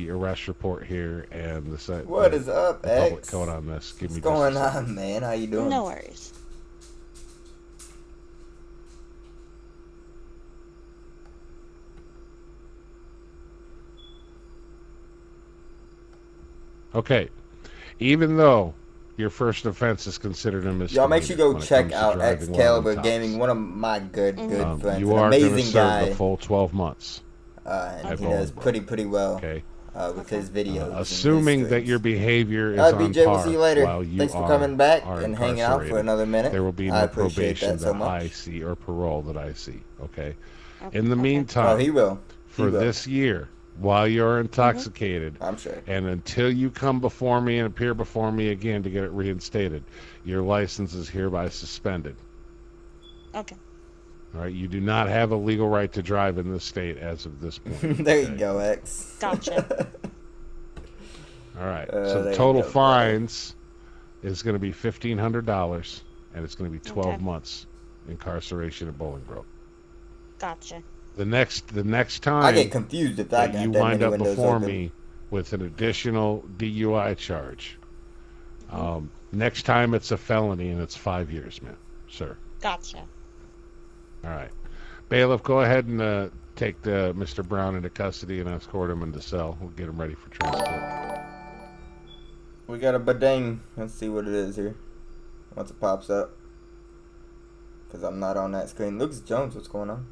arrest report here and the site. What is up, the public X? code on this. Give me What's going on, man? How you doing? No worries. Okay. Even though your first offense is considered a misdemeanor. Y'all make sure you go when it check comes to out driving while on Excalibur top. Gaming, one of my good friends. You An are going to amazing serve guy. the full 12 months. And he does pretty well with his videos. Assuming that your behavior is Alright, on BJ, par we'll see you later. while you Thanks for are- coming back are and hanging out for incarcerated, another minute. There will be I no appreciate probation that so much. I see or parole that I see. Okay. Okay. In the meantime, Oh, he will. for this year, while you're intoxicated, I'm sure. and until you come before me and appear before me again to get it reinstated, your license is hereby suspended. Okay. All right. You do not have a legal right to drive in this state as of this point. There you go, X. Gotcha. All right. There So the you total go, fines is going to be $1,500, and it's going to be 12 Okay. months incarceration at Bolingbroke. Gotcha. The next time I get confused if I that got you that wind many up windows before open. me with an additional DUI charge, next time it's a felony and it's 5 years, man, sir. Gotcha. All right. Bailiff, go ahead and take Mr. Brown into custody and escort him into cell. We'll get him ready for transport. We got a badang. Let's see what it is here. Once it pops up. Because I'm not on that screen. Lucas Jones, what's going on?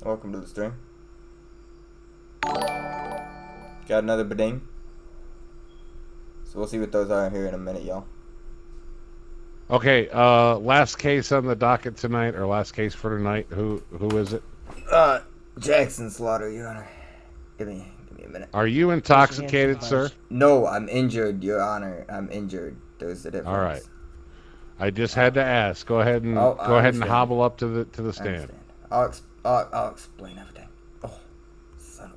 Welcome to the stream. Got another badang. So we'll see what those are here in a minute, y'all. Okay, last case on the docket tonight, or last case for tonight. Who is it? Jackson Slaughter, Your Honor. Give me a minute. Are you intoxicated, sir? No, I'm injured, Your Honor. I'm injured. There's the difference. All right. I just had to ask. Go ahead and Oh, I understand. hobble up to the I stand. understand. I'll explain everything. Oh, son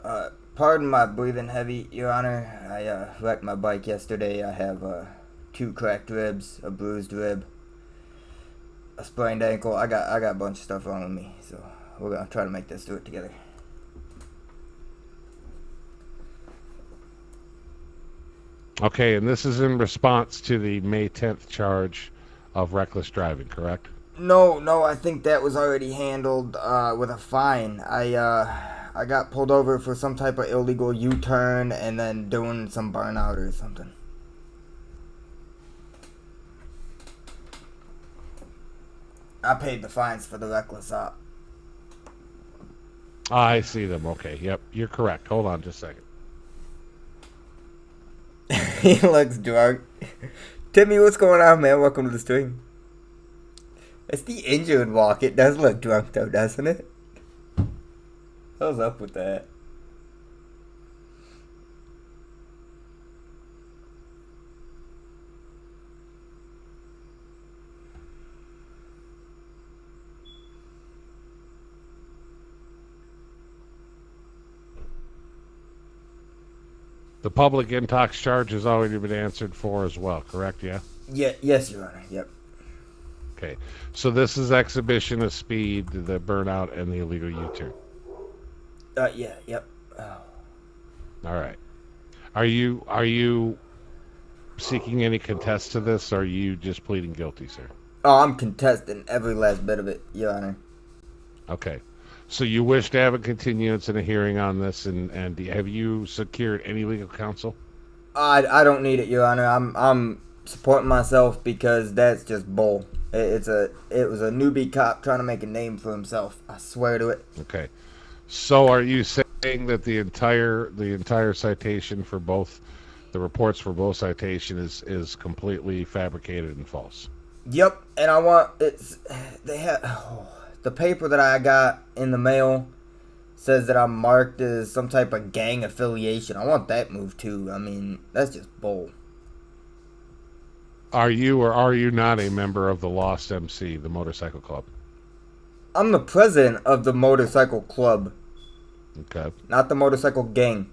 of... Pardon my breathing heavy, Your Honor. I wrecked my bike yesterday. I have 2 cracked ribs, a bruised rib, a sprained ankle. I got a bunch of stuff wrong with me, so we're gonna try to make this through it together. Okay, and this is in response to the May 10th charge of reckless driving, correct? No, I think that was already handled with a fine. I got pulled over for some type of illegal U-turn and then doing some burnout or something. I paid the fines for the reckless op. I see them. Okay. Yep. You're correct. Hold on just a second. He looks drunk. Timmy, what's going on, man? Welcome to the stream. It's the injured walk. It does look drunk, though, doesn't it? What's up with that? The public intox charge has already been answered for as well, correct? Yeah? Yeah, yes, Your Honor. Yep. Okay. So this is exhibition of speed, the burnout, and the illegal U-turn. Yeah, yep. Oh. All right. Are you seeking any contest to this, or are you just pleading guilty, sir? Oh, I'm contesting every last bit of it, Your Honor. Okay. So you wish to have a continuance and a hearing on this, and have you secured any legal counsel? I don't need it, Your Honor. I'm supporting myself because that's just bull. It was a newbie cop trying to make a name for himself. I swear to it. Okay. So are you saying that the entire citation for both the reports for both citations is completely fabricated and false? Yep, and I want the paper that I got in the mail says that I'm marked as some type of gang affiliation. I want that moved too. I mean, that's just bull. Are you or are you not a member of the Lost MC, the motorcycle club? I'm the president of the motorcycle club. Okay. Not the motorcycle gang.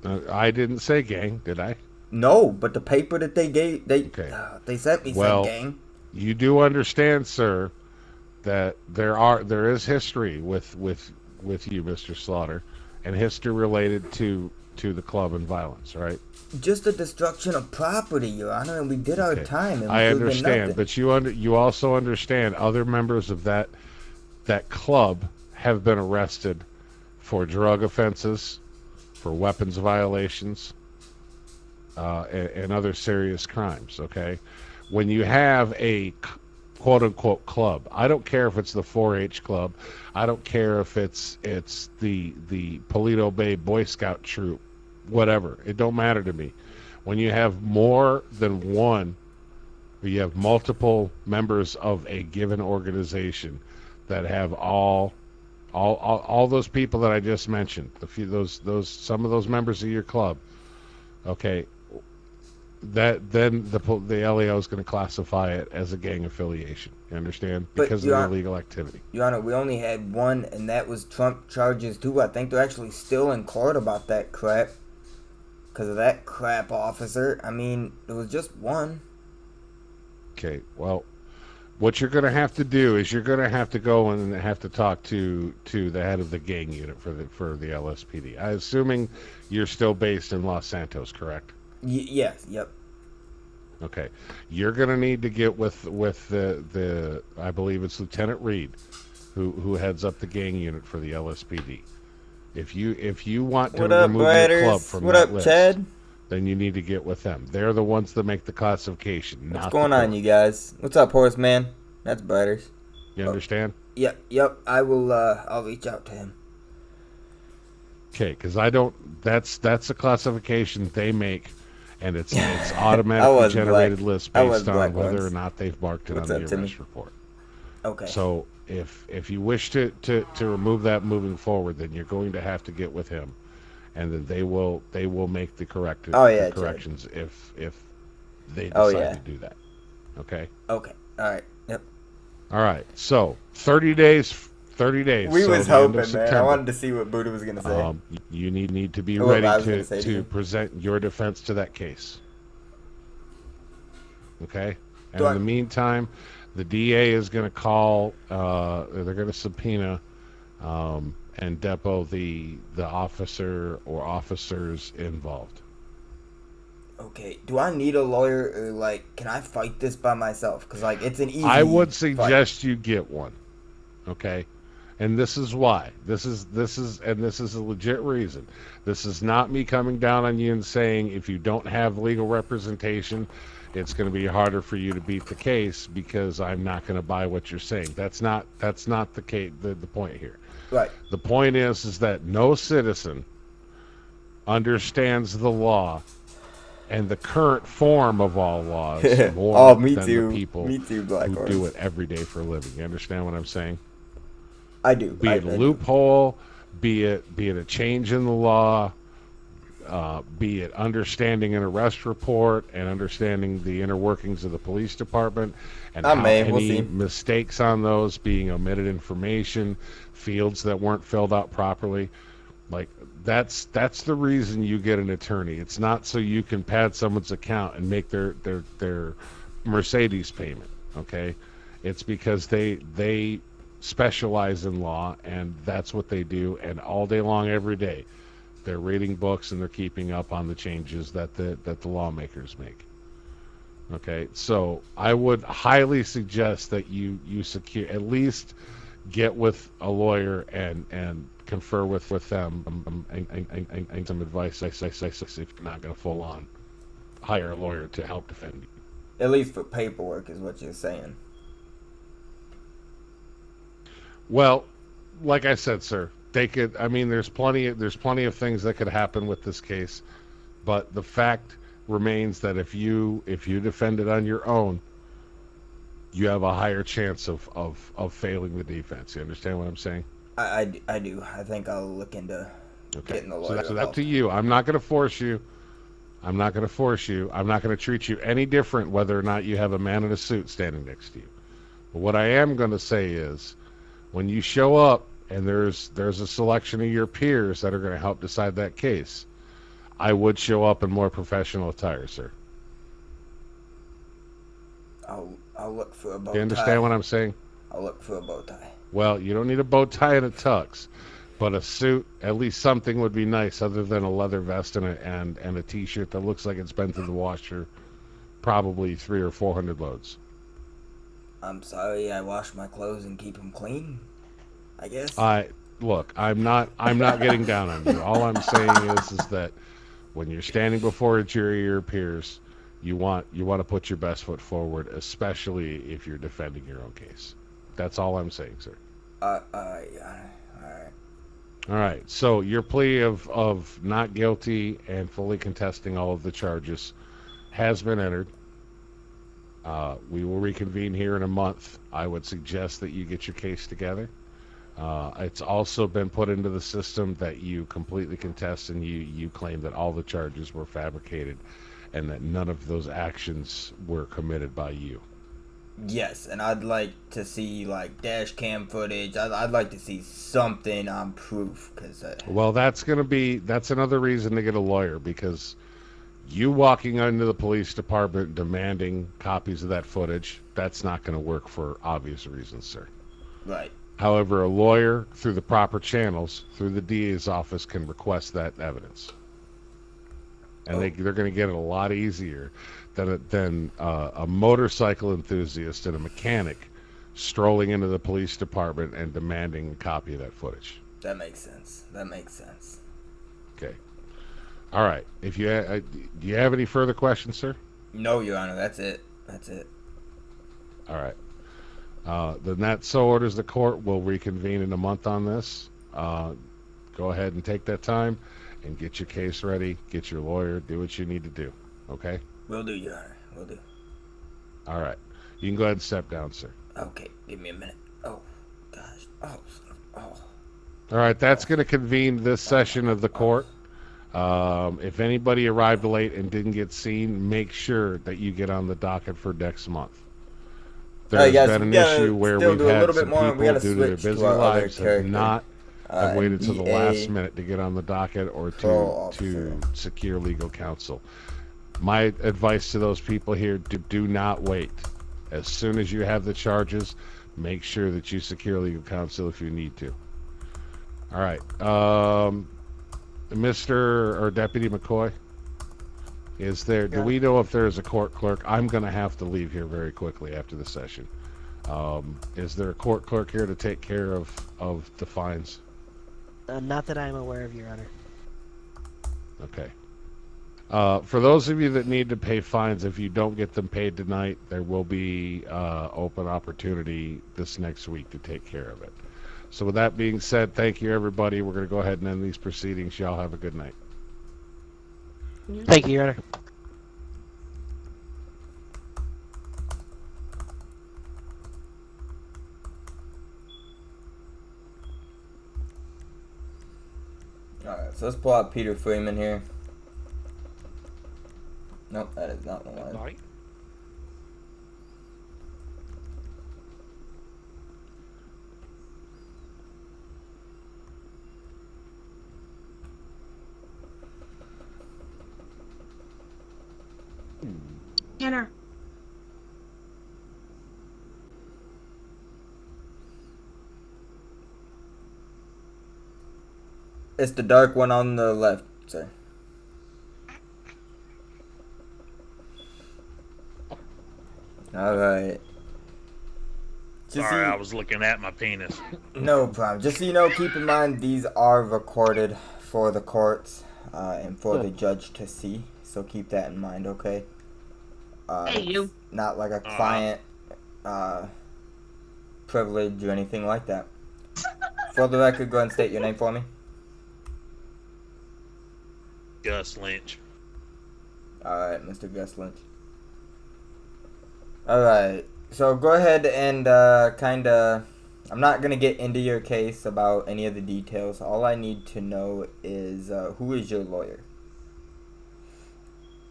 I didn't say gang, did I? No, but the paper that they gave, they sent me said gang. You do understand, sir, that there is history with you, Mr. Slaughter, and history related to the club and violence, right? Just the destruction of property, Your Honor, and we did our time. And I understand, but you also understand other members of that club have been arrested for drug offenses, for weapons violations, and other serious crimes. Okay, when you have a quote-unquote club, I don't care if it's the 4-H club, I don't care if it's the Paleto Bay Boy Scout troop, whatever, it don't matter to me. When you have more than one, or you have multiple members of a given organization that have all those people that I just mentioned, some of those members of your club, okay, that then the LAO is going to classify it as a gang affiliation. You understand? Because of illegal activity. Your Honor, we only had one, and that was Trump charges too. I think they're actually still in court about that crap. Because of that crap officer. I mean, it was just one. Okay, well, what you're going to have to do is you're going to have to go and have to talk to the head of the gang unit for the LSPD. I'm assuming you're still based in Los Santos, correct? Yes, yep. Okay, you're going to need to get with the I believe it's Lieutenant Reed, who heads up the gang unit for the LSPD. If you want to remove your club from that list, Chad? Then you need to get with them. They're the ones that make the classification. What's going on, you guys? What's up, Horseman? That's Butters. You understand? Yep. I will. I'll reach out to him. Okay, because I don't. That's a classification they make, and it's automatically generated list based on whether or not they've marked it on the arrest report. Okay. So if you wish to remove that moving forward, then you're going to have to get with him, and then they will make the corrections if they decide to do that. Okay. Okay. All right. Yep. All right. So 30 days. 30 days. We so was hoping, man. I wanted to see what Buddha was gonna say. You need to be ready to present your defense to that case. Okay. And in the meantime, the DA is going to call. They're going to subpoena and depot the officer or officers involved. Okay. Do I need a lawyer, or can I fight this by myself? Because it's an easy. I would suggest you get one. Okay. And this is why. This is a legit reason. This is not me coming down on you and saying if you don't have legal representation, it's going to be harder for you to beat the case because I'm not going to buy what you're saying. That's not the case. The point here. Right. The point is that no citizen understands the law and the current form of all laws more Oh, me than too. the people Me too, Black who Horse. do it every day for a living. You understand what I'm saying? I do. Be it a loophole, be it a change in the law, be it understanding an arrest report and understanding the inner workings of the police department and how any mistakes on those, being omitted information, fields that weren't filled out properly. Like, that's the reason you get an attorney. It's not so you can pad someone's account and make their Mercedes payment, okay? It's because they specialize in law, and that's what they do, and all day long, every day, they're reading books and they're keeping up on the changes that the lawmakers make. Okay, so I would highly suggest that you secure, at least get with a lawyer and confer with them and some advice. I say if you're not going to full on hire a lawyer to help defend you. At least for paperwork is what you're saying. Well, like I said, sir, they could. I mean, there's plenty of things that could happen with this case, but the fact remains that if you defend it on your own, you have a higher chance of failing the defense. You understand what I'm saying? I do. I think I'll look into getting the lawyer. So that's up to you. I'm not going to force you. I'm not going to treat you any different whether or not you have a man in a suit standing next to you. But what I am going to say is, when you show up and there's a selection of your peers that are going to help decide that case, I would show up in more professional attire, sir. I'll look for a bow tie. You understand what I'm saying? I'll look for a bow tie. Well, you don't need a bow tie and a tux, but a suit, at least something would be nice other than a leather vest and a t-shirt that looks like it's been through the washer probably 300 or 400 loads. I'm sorry, I wash my clothes and keep them clean, I guess. Look, I'm not getting down on you. All I'm saying is that when you're standing before a jury or your peers, you want to put your best foot forward, especially if you're defending your own case. That's all I'm saying, sir. Yeah. All right. So your plea of not guilty and fully contesting all of the charges has been entered. We will reconvene here in a month. I would suggest that you get your case together. It's also been put into the system that you completely contest and you claim that all the charges were fabricated and that none of those actions were committed by you. Yes, and I'd like to see like dash cam footage. I'd like to see something on proof, cause. Well, that's another reason to get a lawyer, because you walking into the police department demanding copies of that footage, that's not going to work for obvious reasons, sir. Right. However, a lawyer through the proper channels, through the DA's office, can request that evidence, and they're going to get it a lot easier than a motorcycle enthusiast and a mechanic strolling into the police department and demanding a copy of that footage. That makes sense. Okay. All right. If you do you have any further questions, sir? No, Your Honor. That's it. All right. Then that so orders the court. We'll reconvene in a month on this. Go ahead and take that time and get your case ready. Get your lawyer. Do what you need to do. Okay? Will do, Your Honor. Will do. All right. You can go ahead and step down, sir. Okay. Give me a minute. Oh, gosh. Oh. All right. That's going to convene this session of the court. If anybody arrived late and didn't get seen, make sure that you get on the docket for next month. There's been an issue where we've had some people, due to their busy lives, have not have waited till the last minute to get on the docket or to secure legal counsel. My advice to those people here, do not wait. As soon as you have the charges, make sure that you secure legal counsel if you need to. All right. Mr. or Deputy McCoy, do we know if there's a court clerk? I'm going to have to leave here very quickly after the session. Is there a court clerk here to take care of the fines? Not that I'm aware of, Your Honor. Okay. For those of you that need to pay fines, if you don't get them paid tonight, there will be open opportunity this next week to take care of it. So with that being said, thank you everybody. We're going to go ahead and end these proceedings. Y'all have a good night. Thank you, Your Honor. Alright, so let's pull out Peter Freeman here. Nope, that is not the one. Night. Tanner. It's the dark one on the left, sir. Alright. Sorry, I was looking at my penis. No problem. Just so you know, keep in mind these are recorded for the courts and for the judge to see. So keep that in mind, okay? Hey, you. Not like a client privilege or anything like that. For the record, go ahead and state your name for me. Gus Lynch. Alright, Mr. Gus Lynch. Alright, so go ahead and I'm not going to get into your case about any of the details. All I need to know is who is your lawyer?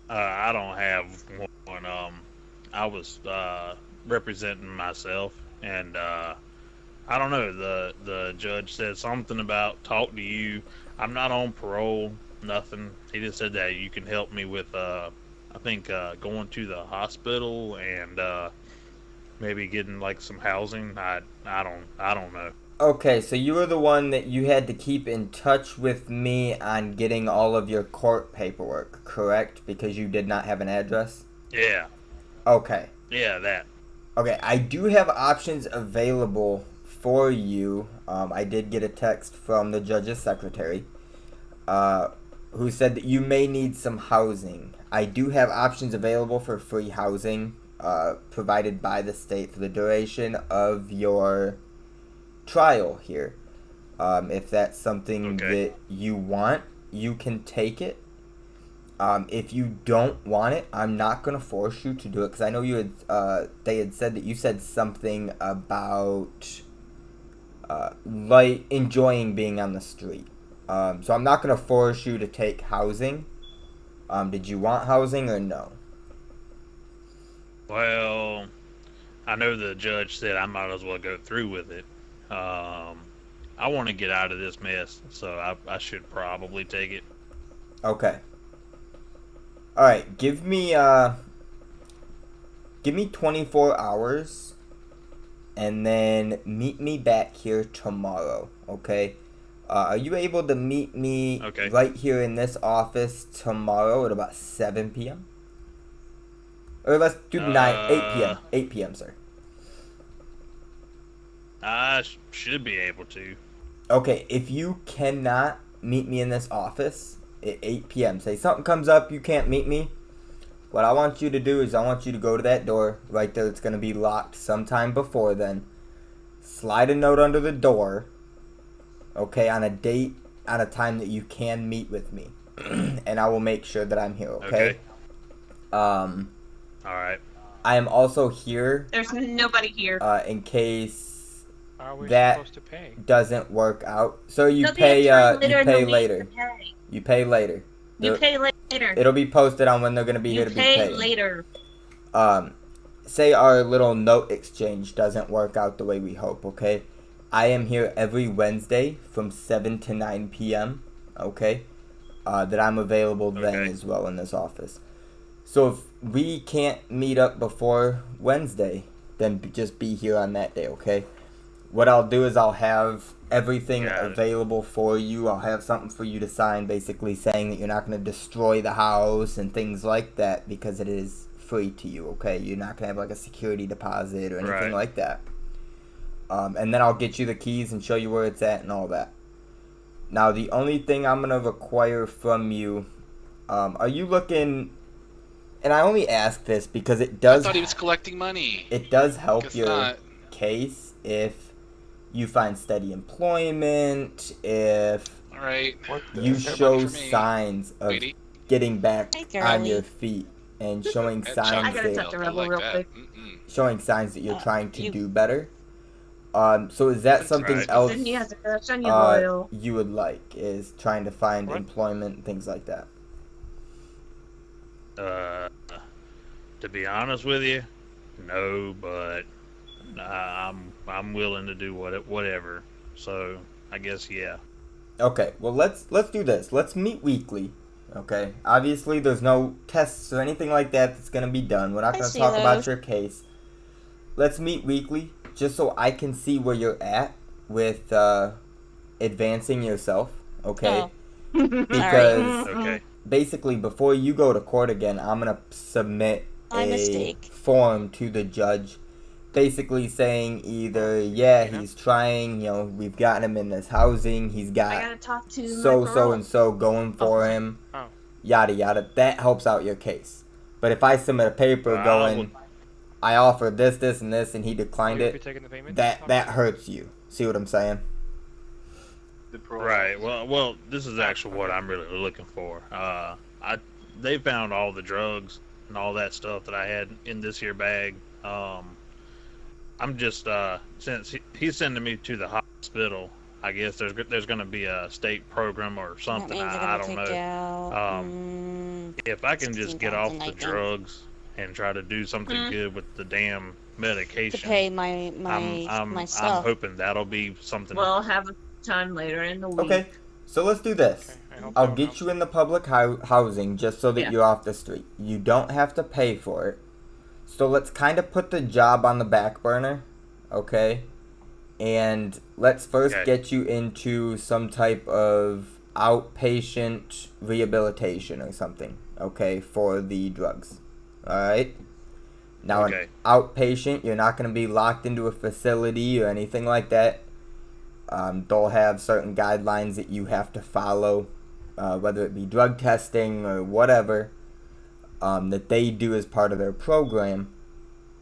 I don't have one. I was representing myself, and I don't know. The judge said something about talk to you. I'm not on parole, nothing. He just said that you can help me with, I think, going to the hospital and maybe getting like some housing. I don't know. Okay, so you were the one that you had to keep in touch with me on getting all of your court paperwork, correct? Because you did not have an address? Yeah. Okay. Yeah, that. Okay, I do have options available for you. I did get a text from the judge's secretary who said that you may need some housing. I do have options available for free housing provided by the state for the duration of your trial here. If that's something that you want, you can take it. If you don't want it, I'm not gonna force you to do it because I know you had. They had said that you said something about like enjoying being on the street. So I'm not gonna force you to take housing. Did you want housing or no? Well, I know the judge said I might as well go through with it. I want to get out of this mess, so I should probably take it. Okay. All right. Give me 24 hours, and then meet me back here tomorrow. Okay. Are you able to meet me right here in this office tomorrow at about 7 p.m.? Or let's do 8 p.m. 8 p.m., sir. I should be able to. Okay, if you cannot meet me in this office at 8 p.m., say something comes up, you can't meet me, what I want you to do is I want you to go to that door right there. It's going to be locked sometime before then. Slide a note under the door, okay, on a date, on a time that you can meet with me. And I will make sure that I'm here, okay? All right. I am also here. There's nobody here. In case How are we that supposed to pay? doesn't work out. So you There'll be pay a time later you in pay the week later. to pay. You pay later. You pay later. It'll be posted on when they're gonna be You here to be pay paid. later. Say our little note exchange doesn't work out the way we hope, okay? I am here every Wednesday from 7 to 9 p.m., okay? That I'm available then as well in this office. So if we can't meet up before Wednesday, then just be here on that day, okay? What I'll do is I'll have everything available for you. I'll have something for you to sign basically saying that you're not going to destroy the house and things like that because it is free to you, okay? You're not going to have like a security deposit or anything like that. And then I'll get you the keys and show you where it's at and all that. Now, the only thing I'm going to require from you, are you looking... And I only ask this because it does... I thought he was collecting money. It does help Guess your not. case if you find steady employment, if All right. you Fair show money for me. signs of Lady. getting back Hey, on your girly. feet and showing That I signs gotta chocolate touch that the milk, I rebel like real that. quick. showing signs that you're trying to you- do better. So is that That's something right. else Sydney has a crush on you, Royal. you would like, is trying to find What? employment and things like that? To be honest with you, no, but I'm willing to do whatever. So I guess yeah. Okay, well let's do this. Let's meet weekly. Okay. Obviously, there's no tests or anything like that that's gonna be done. We're not I gonna see talk about those. your case. Let's meet weekly, just so I can see where you're at with advancing yourself. Okay. Oh. Because Okay. basically, before you go to court again, I'm gonna submit My a mistake. form to the judge, basically saying either he's trying, we've gotten him in this housing, he's I got gotta talk to so my parole. and so going for him, Oh. yada yada. That helps out your case. But if I submit a paper Well, I going, would- I offered this, and this, and he declined Will you be it, taking the payment? that hurts you. See what I'm saying? Right. Well, this is actually what I'm really looking for. They found all the drugs and all that stuff that I had in this here bag. I'm just since he's sending me to the hospital, I guess there's going to be a state program or That something. means they're I gonna don't take know. out. If I can just get off 16,000, I the think. drugs and try to do something good with the damn medication, To pay my I'm stuff. hoping that'll be something. We'll have a time later in the week. Okay, so let's do this. I hope I'll so, get you in the public housing just so that Yeah. you're off the street. You don't have to pay for it. So let's kind of put the job on the back burner, okay? And let's first Okay. get you into some type of outpatient rehabilitation or something, okay, for the drugs. Alright? Now, Okay. an outpatient, you're not going to be locked into a facility or anything like that. They'll have certain guidelines that you have to follow, whether it be drug testing or whatever, that they do as part of their program.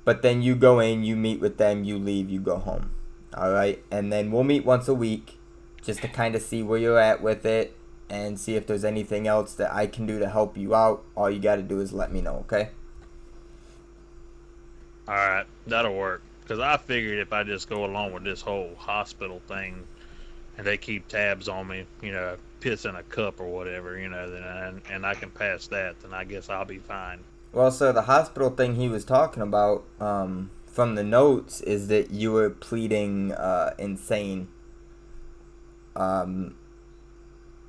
But then you go in, you meet with them, you leave, you go home. Alright? And then we'll meet once a week just to kind of see where you're at with it and see if there's anything else that I can do to help you out. All you got to do is let me know, okay? All right, that'll work. Because I figured if I just go along with this whole hospital thing, and they keep tabs on me, piss in a cup or whatever, then and I can pass that, then I guess I'll be fine. Well, sir, the hospital thing he was talking about, from the notes, is that you were pleading insane.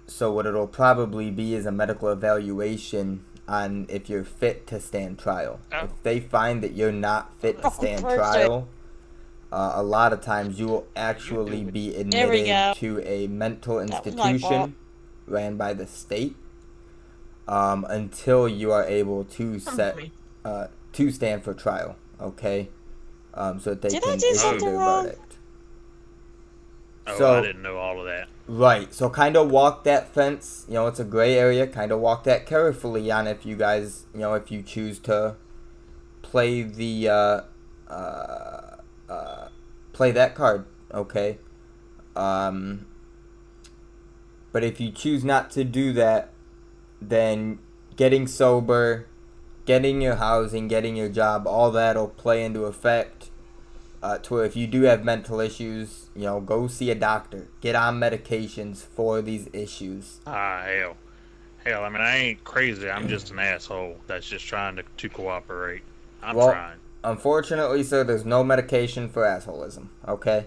So what it'll probably be is a medical evaluation on if you're fit to stand trial. Oh. If they find that you're not fit to stand perfect. trial, a lot of times you will actually be There we admitted go. to a mental That was my fault. institution ran by the state, until you are able to to stand for trial. Okay, so that they Did I can do issue something their wrong? verdict. Oh, So- I didn't know all of that. Right, so kind of walk that fence. It's a gray area. Kind of walk that carefully on if you guys, if you choose to play the play that card. Okay. But if you choose not to do that, then getting sober, getting your housing, getting your job, all that'll play into effect. To where if you do have mental issues, go see a doctor. Get on medications for these issues. Hell. I mean, I ain't crazy. I'm just an asshole that's just trying to cooperate. I'm Well, trying. Unfortunately, sir, there's no medication for assholism. Okay.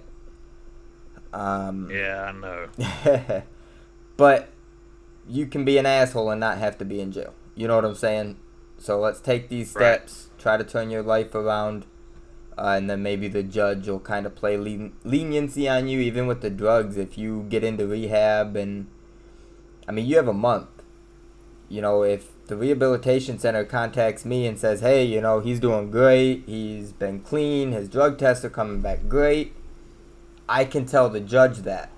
Yeah, I know. But you can be an asshole and not have to be in jail. You know what I'm saying? So let's take these Right. steps. Try to turn your life around. And then maybe the judge will kind of play leniency on you, even with the drugs. If you get into rehab, and I mean, you have a month. If the rehabilitation center contacts me and says, hey, he's doing great, he's been clean, his drug tests are coming back great, I can tell the judge that.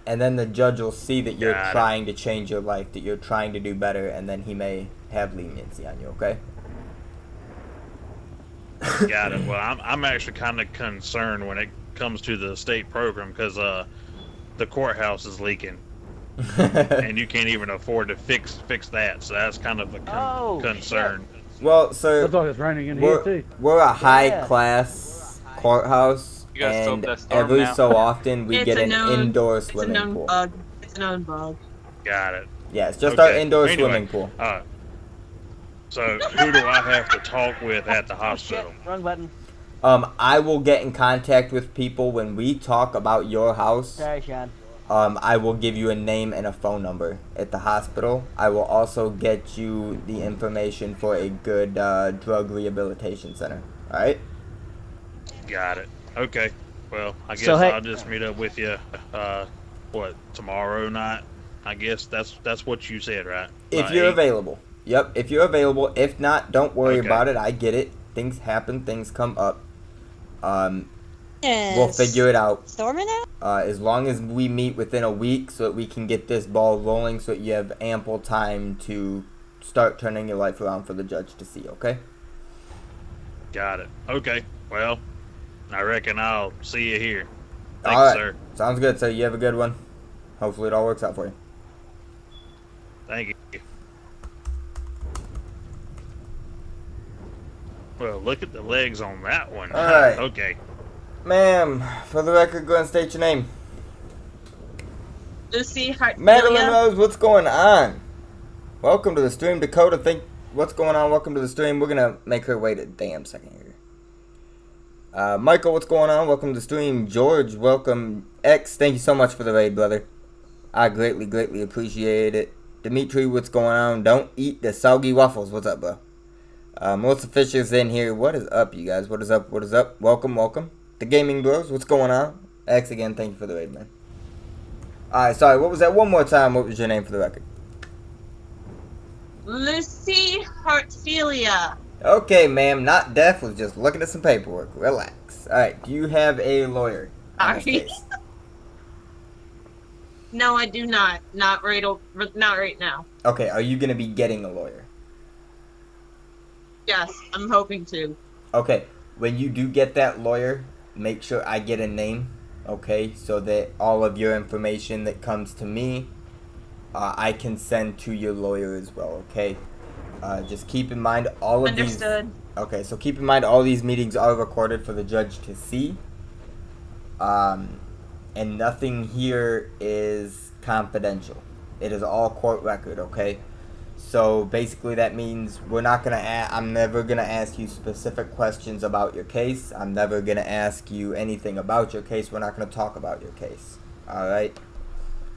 And then the judge will see that you're Got it. trying to change your life, that you're trying to do better, and then he may have leniency on you, okay? Got it. Well, I'm actually kind of concerned when it comes to the state program because the courthouse is leaking, and you can't even afford to fix that. So that's kind of a concern. Shit. Well, sir, Looks like it's raining in here too. we're a high-class courthouse, You gotta stop and that storm every now. so often we It's get a an known- indoor It's a swimming known pool. bug. It's a known bug. Got it. Yeah, it's just our Okay. indoor Anyway, swimming pool. So who do I have to talk with at the hospital? Wrong button. I will get in contact with people when we talk about your house. Sorry, Sean. I will give you a name and a phone number at the hospital. I will also get you the information for a good drug rehabilitation center. All right? Got it. Okay. Well, I guess So, hey- I'll just meet up with you. Tomorrow night? I guess that's what you said, right? If you're 8? available. Yep, if you're available. If not, don't worry Okay. about it. I get it. Things happen. Things come up. We'll Yes. figure it out. Storming out? As long as we meet within a week so that we can get this ball rolling so that you have ample time to start turning your life around for the judge to see, okay? Got it. Okay. Well, I reckon I'll see you here. All Thanks, right. sir. Sounds good, sir. You have a good one. Hopefully it all works out for you. Thank you. Well, look at the legs on that one. All right. Okay. Ma'am, for the record, go ahead and state your name. Lucy Hartfield. Madeline Rose, what's going on? Welcome to the stream. Dakota, what's going on? Welcome to the stream. We're going to make her wait a damn second here. Michael, what's going on? Welcome to the stream. George, welcome. X, thank you so much for the raid, brother. I greatly, greatly appreciate it. Dimitri, what's going on? Don't eat the soggy waffles. What's up, bro? Melissa Fisher's in here. What is up, you guys? What is up? What is up? Welcome, welcome. The Gaming Bros, what's going on? X, again, thank you for the raid, man. Alright, sorry, what was that? One more time, what was your name for the record? Lucy Hartfield. Okay, ma'am, not deaf, was just looking at some paperwork. Relax. Alright, do you have a lawyer on this Sorry. case? No, I do not. Not right now. Okay, are you going to be getting a lawyer? Yes, I'm hoping to. Okay, when you do get that lawyer, make sure I get a name, okay? So that all of your information that comes to me, I can send to your lawyer as well, okay? Just keep in mind all of Understood. these... Okay, so keep in mind all these meetings are recorded for the judge to see. And nothing here is confidential. It is all court record, okay? So basically that means I'm never gonna ask you specific questions about your case. I'm never gonna ask you anything about your case. We're not gonna talk about your case. Alright?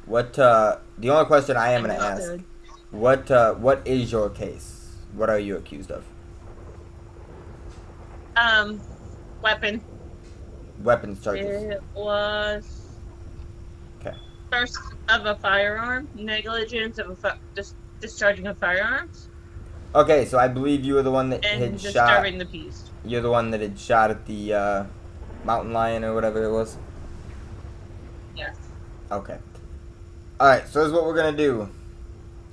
The only question I am gonna ask, what is your case? What are you accused of? Weapon. Weapons charges. It was Okay. first of a firearm, negligence of discharging of firearms, Okay, so I believe you were the one that and had shot. disturbing the peace. You're the one that had shot at the mountain lion or whatever it was? Yes. Okay. Alright, so here's what we're gonna do.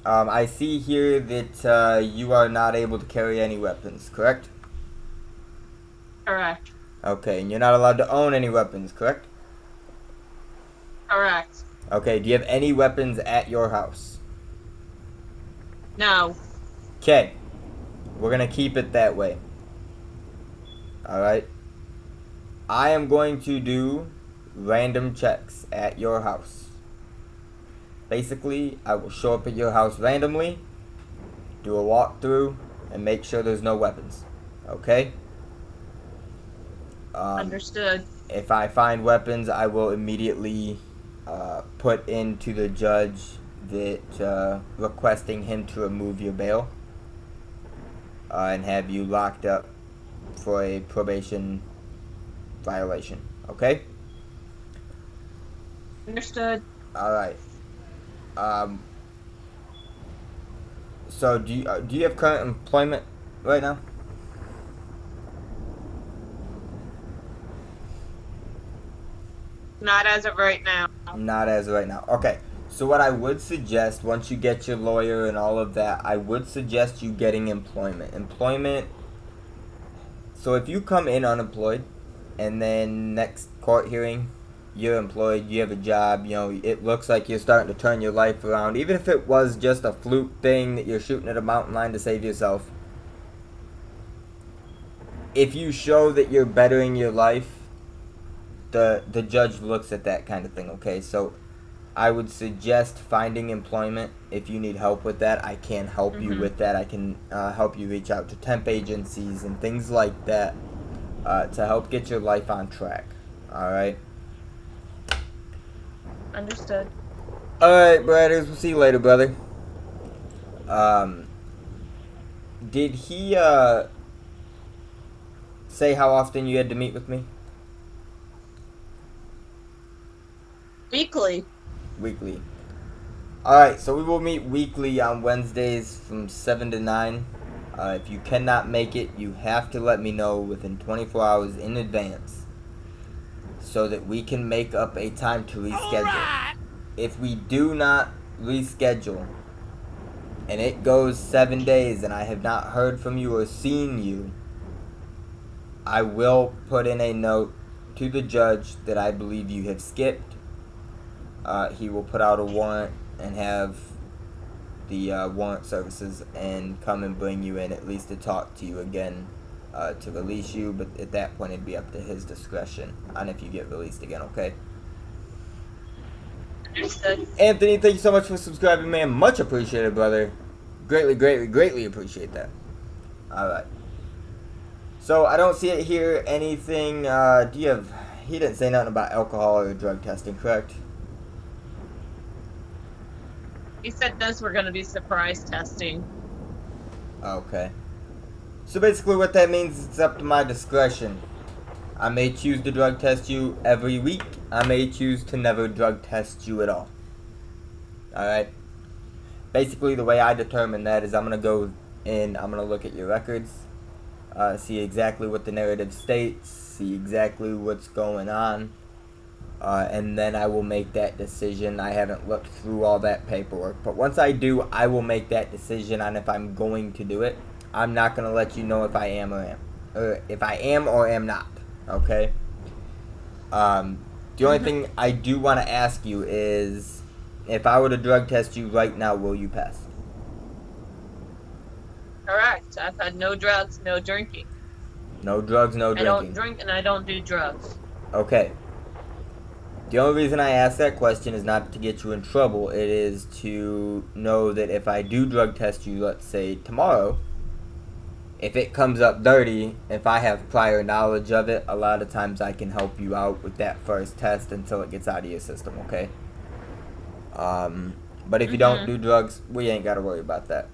I see here that you are not able to carry any weapons, correct? Correct. Okay, and you're not allowed to own any weapons, correct? Correct. Okay, do you have any weapons at your house? No. Okay. We're gonna keep it that way. Alright? I am going to do random checks at your house. Basically, I will show up at your house randomly, do a walkthrough, and make sure there's no weapons. Okay? Understood. If I find weapons, I will immediately put into the judge that requesting him to remove your bail and have you locked up for a probation violation. Okay? Understood. Alright. So do you have current employment right now? Not as of right now. Not as of right now. Okay. So what I would suggest, once you get your lawyer and all of that, I would suggest you getting employment. Employment. So if you come in unemployed, and then next court hearing, you're employed, you have a job, you know, it looks like you're starting to turn your life around. Even if it was just a fluke thing that you're shooting at a mountain lion to save yourself, if you show that you're bettering your life, the judge looks at that kind of thing, okay? So I would suggest finding employment. If you need help with that, I can help you with that. I can help you reach out to temp agencies and things like that to help get your life on track. Alright? Understood. Alright, Bradders, we'll see you later, brother. Did he say how often you had to meet with me? Weekly. Weekly. Alright, so we will meet weekly on Wednesdays from 7 to 9. If you cannot make it, you have to let me know within 24 hours in advance so that we can make up a time to reschedule. Right. If we do not reschedule and it goes 7 days and I have not heard from you or seen you, I will put in a note to the judge that I believe you have skipped. He will put out a warrant and have the warrant services and come and bring you in at least to talk to you again to release you. But at that point, it'd be up to his discretion on if you get released again, okay? Anthony, thank you so much for subscribing, man. Much appreciated, brother. Greatly, greatly, greatly appreciate that. Alright. So, I don't see it here. Anything, do you have... He didn't say nothing about alcohol or drug testing, correct? He said those were going to be surprise testing. Okay. So basically what that means is it's up to my discretion. I may choose to drug test you every week. I may choose to never drug test you at all. Alright? Basically the way I determine that is I'm going to go in, I'm going to look at your records, see exactly what the narrative states, see exactly what's going on. And then I will make that decision. I haven't looked through all that paperwork. But once I do, I will make that decision on if I'm going to do it. I'm not going to let you know if I am or am. Or if I am or am not. Okay? The only thing I do want to ask you is, if I were to drug test you right now, will you pass? Correct. I've had no drugs, no drinking. No drugs, no drinking. I don't drink and I don't do drugs. Okay. The only reason I ask that question is not to get you in trouble. It is to know that if I do drug test you, let's say tomorrow, if it comes up dirty, if I have prior knowledge of it, a lot of times I can help you out with that first test until it gets out of your system, okay? But if you don't do drugs, we ain't got to worry about that.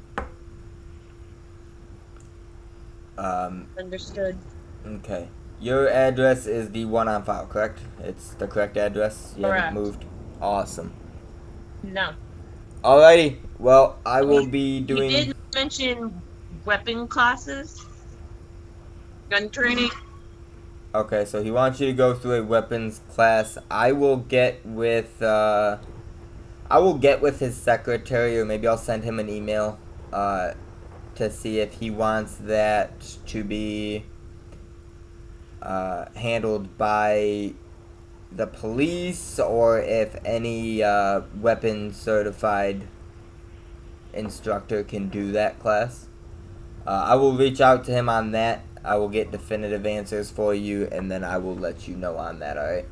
Understood. Okay. Your address is the one on file, correct? It's the correct address? You Correct. haven't moved? Awesome. No. Alrighty. Well, I will be doing... You did mention weapon classes. Gun training. Okay, so he wants you to go through a weapons class. I will get with his secretary, or maybe I'll send him an email to see if he wants that to be handled by the police, or if any weapon certified instructor can do that class. I will reach out to him on that. I will get definitive answers for you, and then I will let you know on that, alright?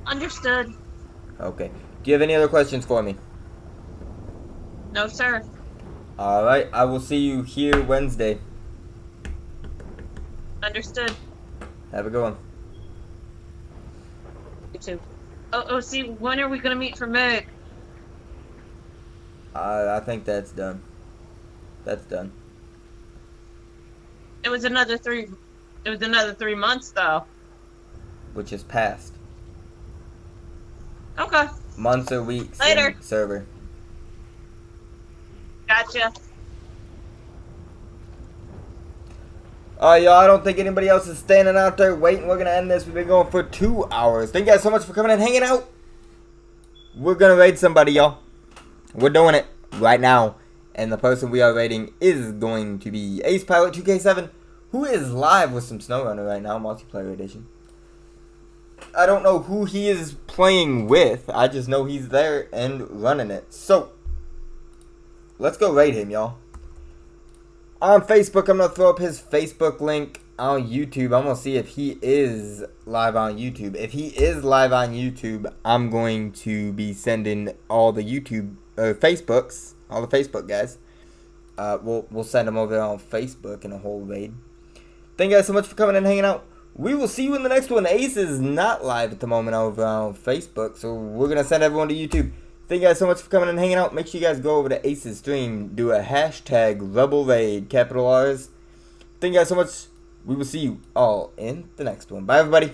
Understood. Okay. Do you have any other questions for me? No, sir. Alright, I will see you here Wednesday. Understood. Have a good one. You too. Oh, see, when are we gonna meet for Meg? I think that's done. That's done. It was another 3 months though. Which is past. Okay. Months or weeks Later. in server. Gotcha. Alright, y'all, I don't think anybody else is standing out there waiting. We're gonna end this. We've been going for 2 hours. Thank you guys so much for coming and hanging out. We're gonna raid somebody, y'all. We're doing it right now. And the person we are raiding is going to be Ace Pilot 2K7, who is live with some SnowRunner right now, multiplayer edition. I don't know who he is playing with. I just know he's there and running it. So, let's go raid him, y'all. On Facebook, I'm going to throw up his Facebook link on YouTube. I'm going to see if he is live on YouTube. If he is live on YouTube, I'm going to be sending all the YouTube, Facebooks, all the Facebook guys. We'll send them over there on Facebook in a whole raid. Thank you guys so much for coming and hanging out. We will see you in the next one. Ace is not live at the moment over on Facebook, so we're going to send everyone to YouTube. Thank you guys so much for coming and hanging out. Make sure you guys go over to Ace's stream. Do a hashtag Rebel Raid, capital R's. Thank you guys so much. We will see you all in the next one. Bye, everybody.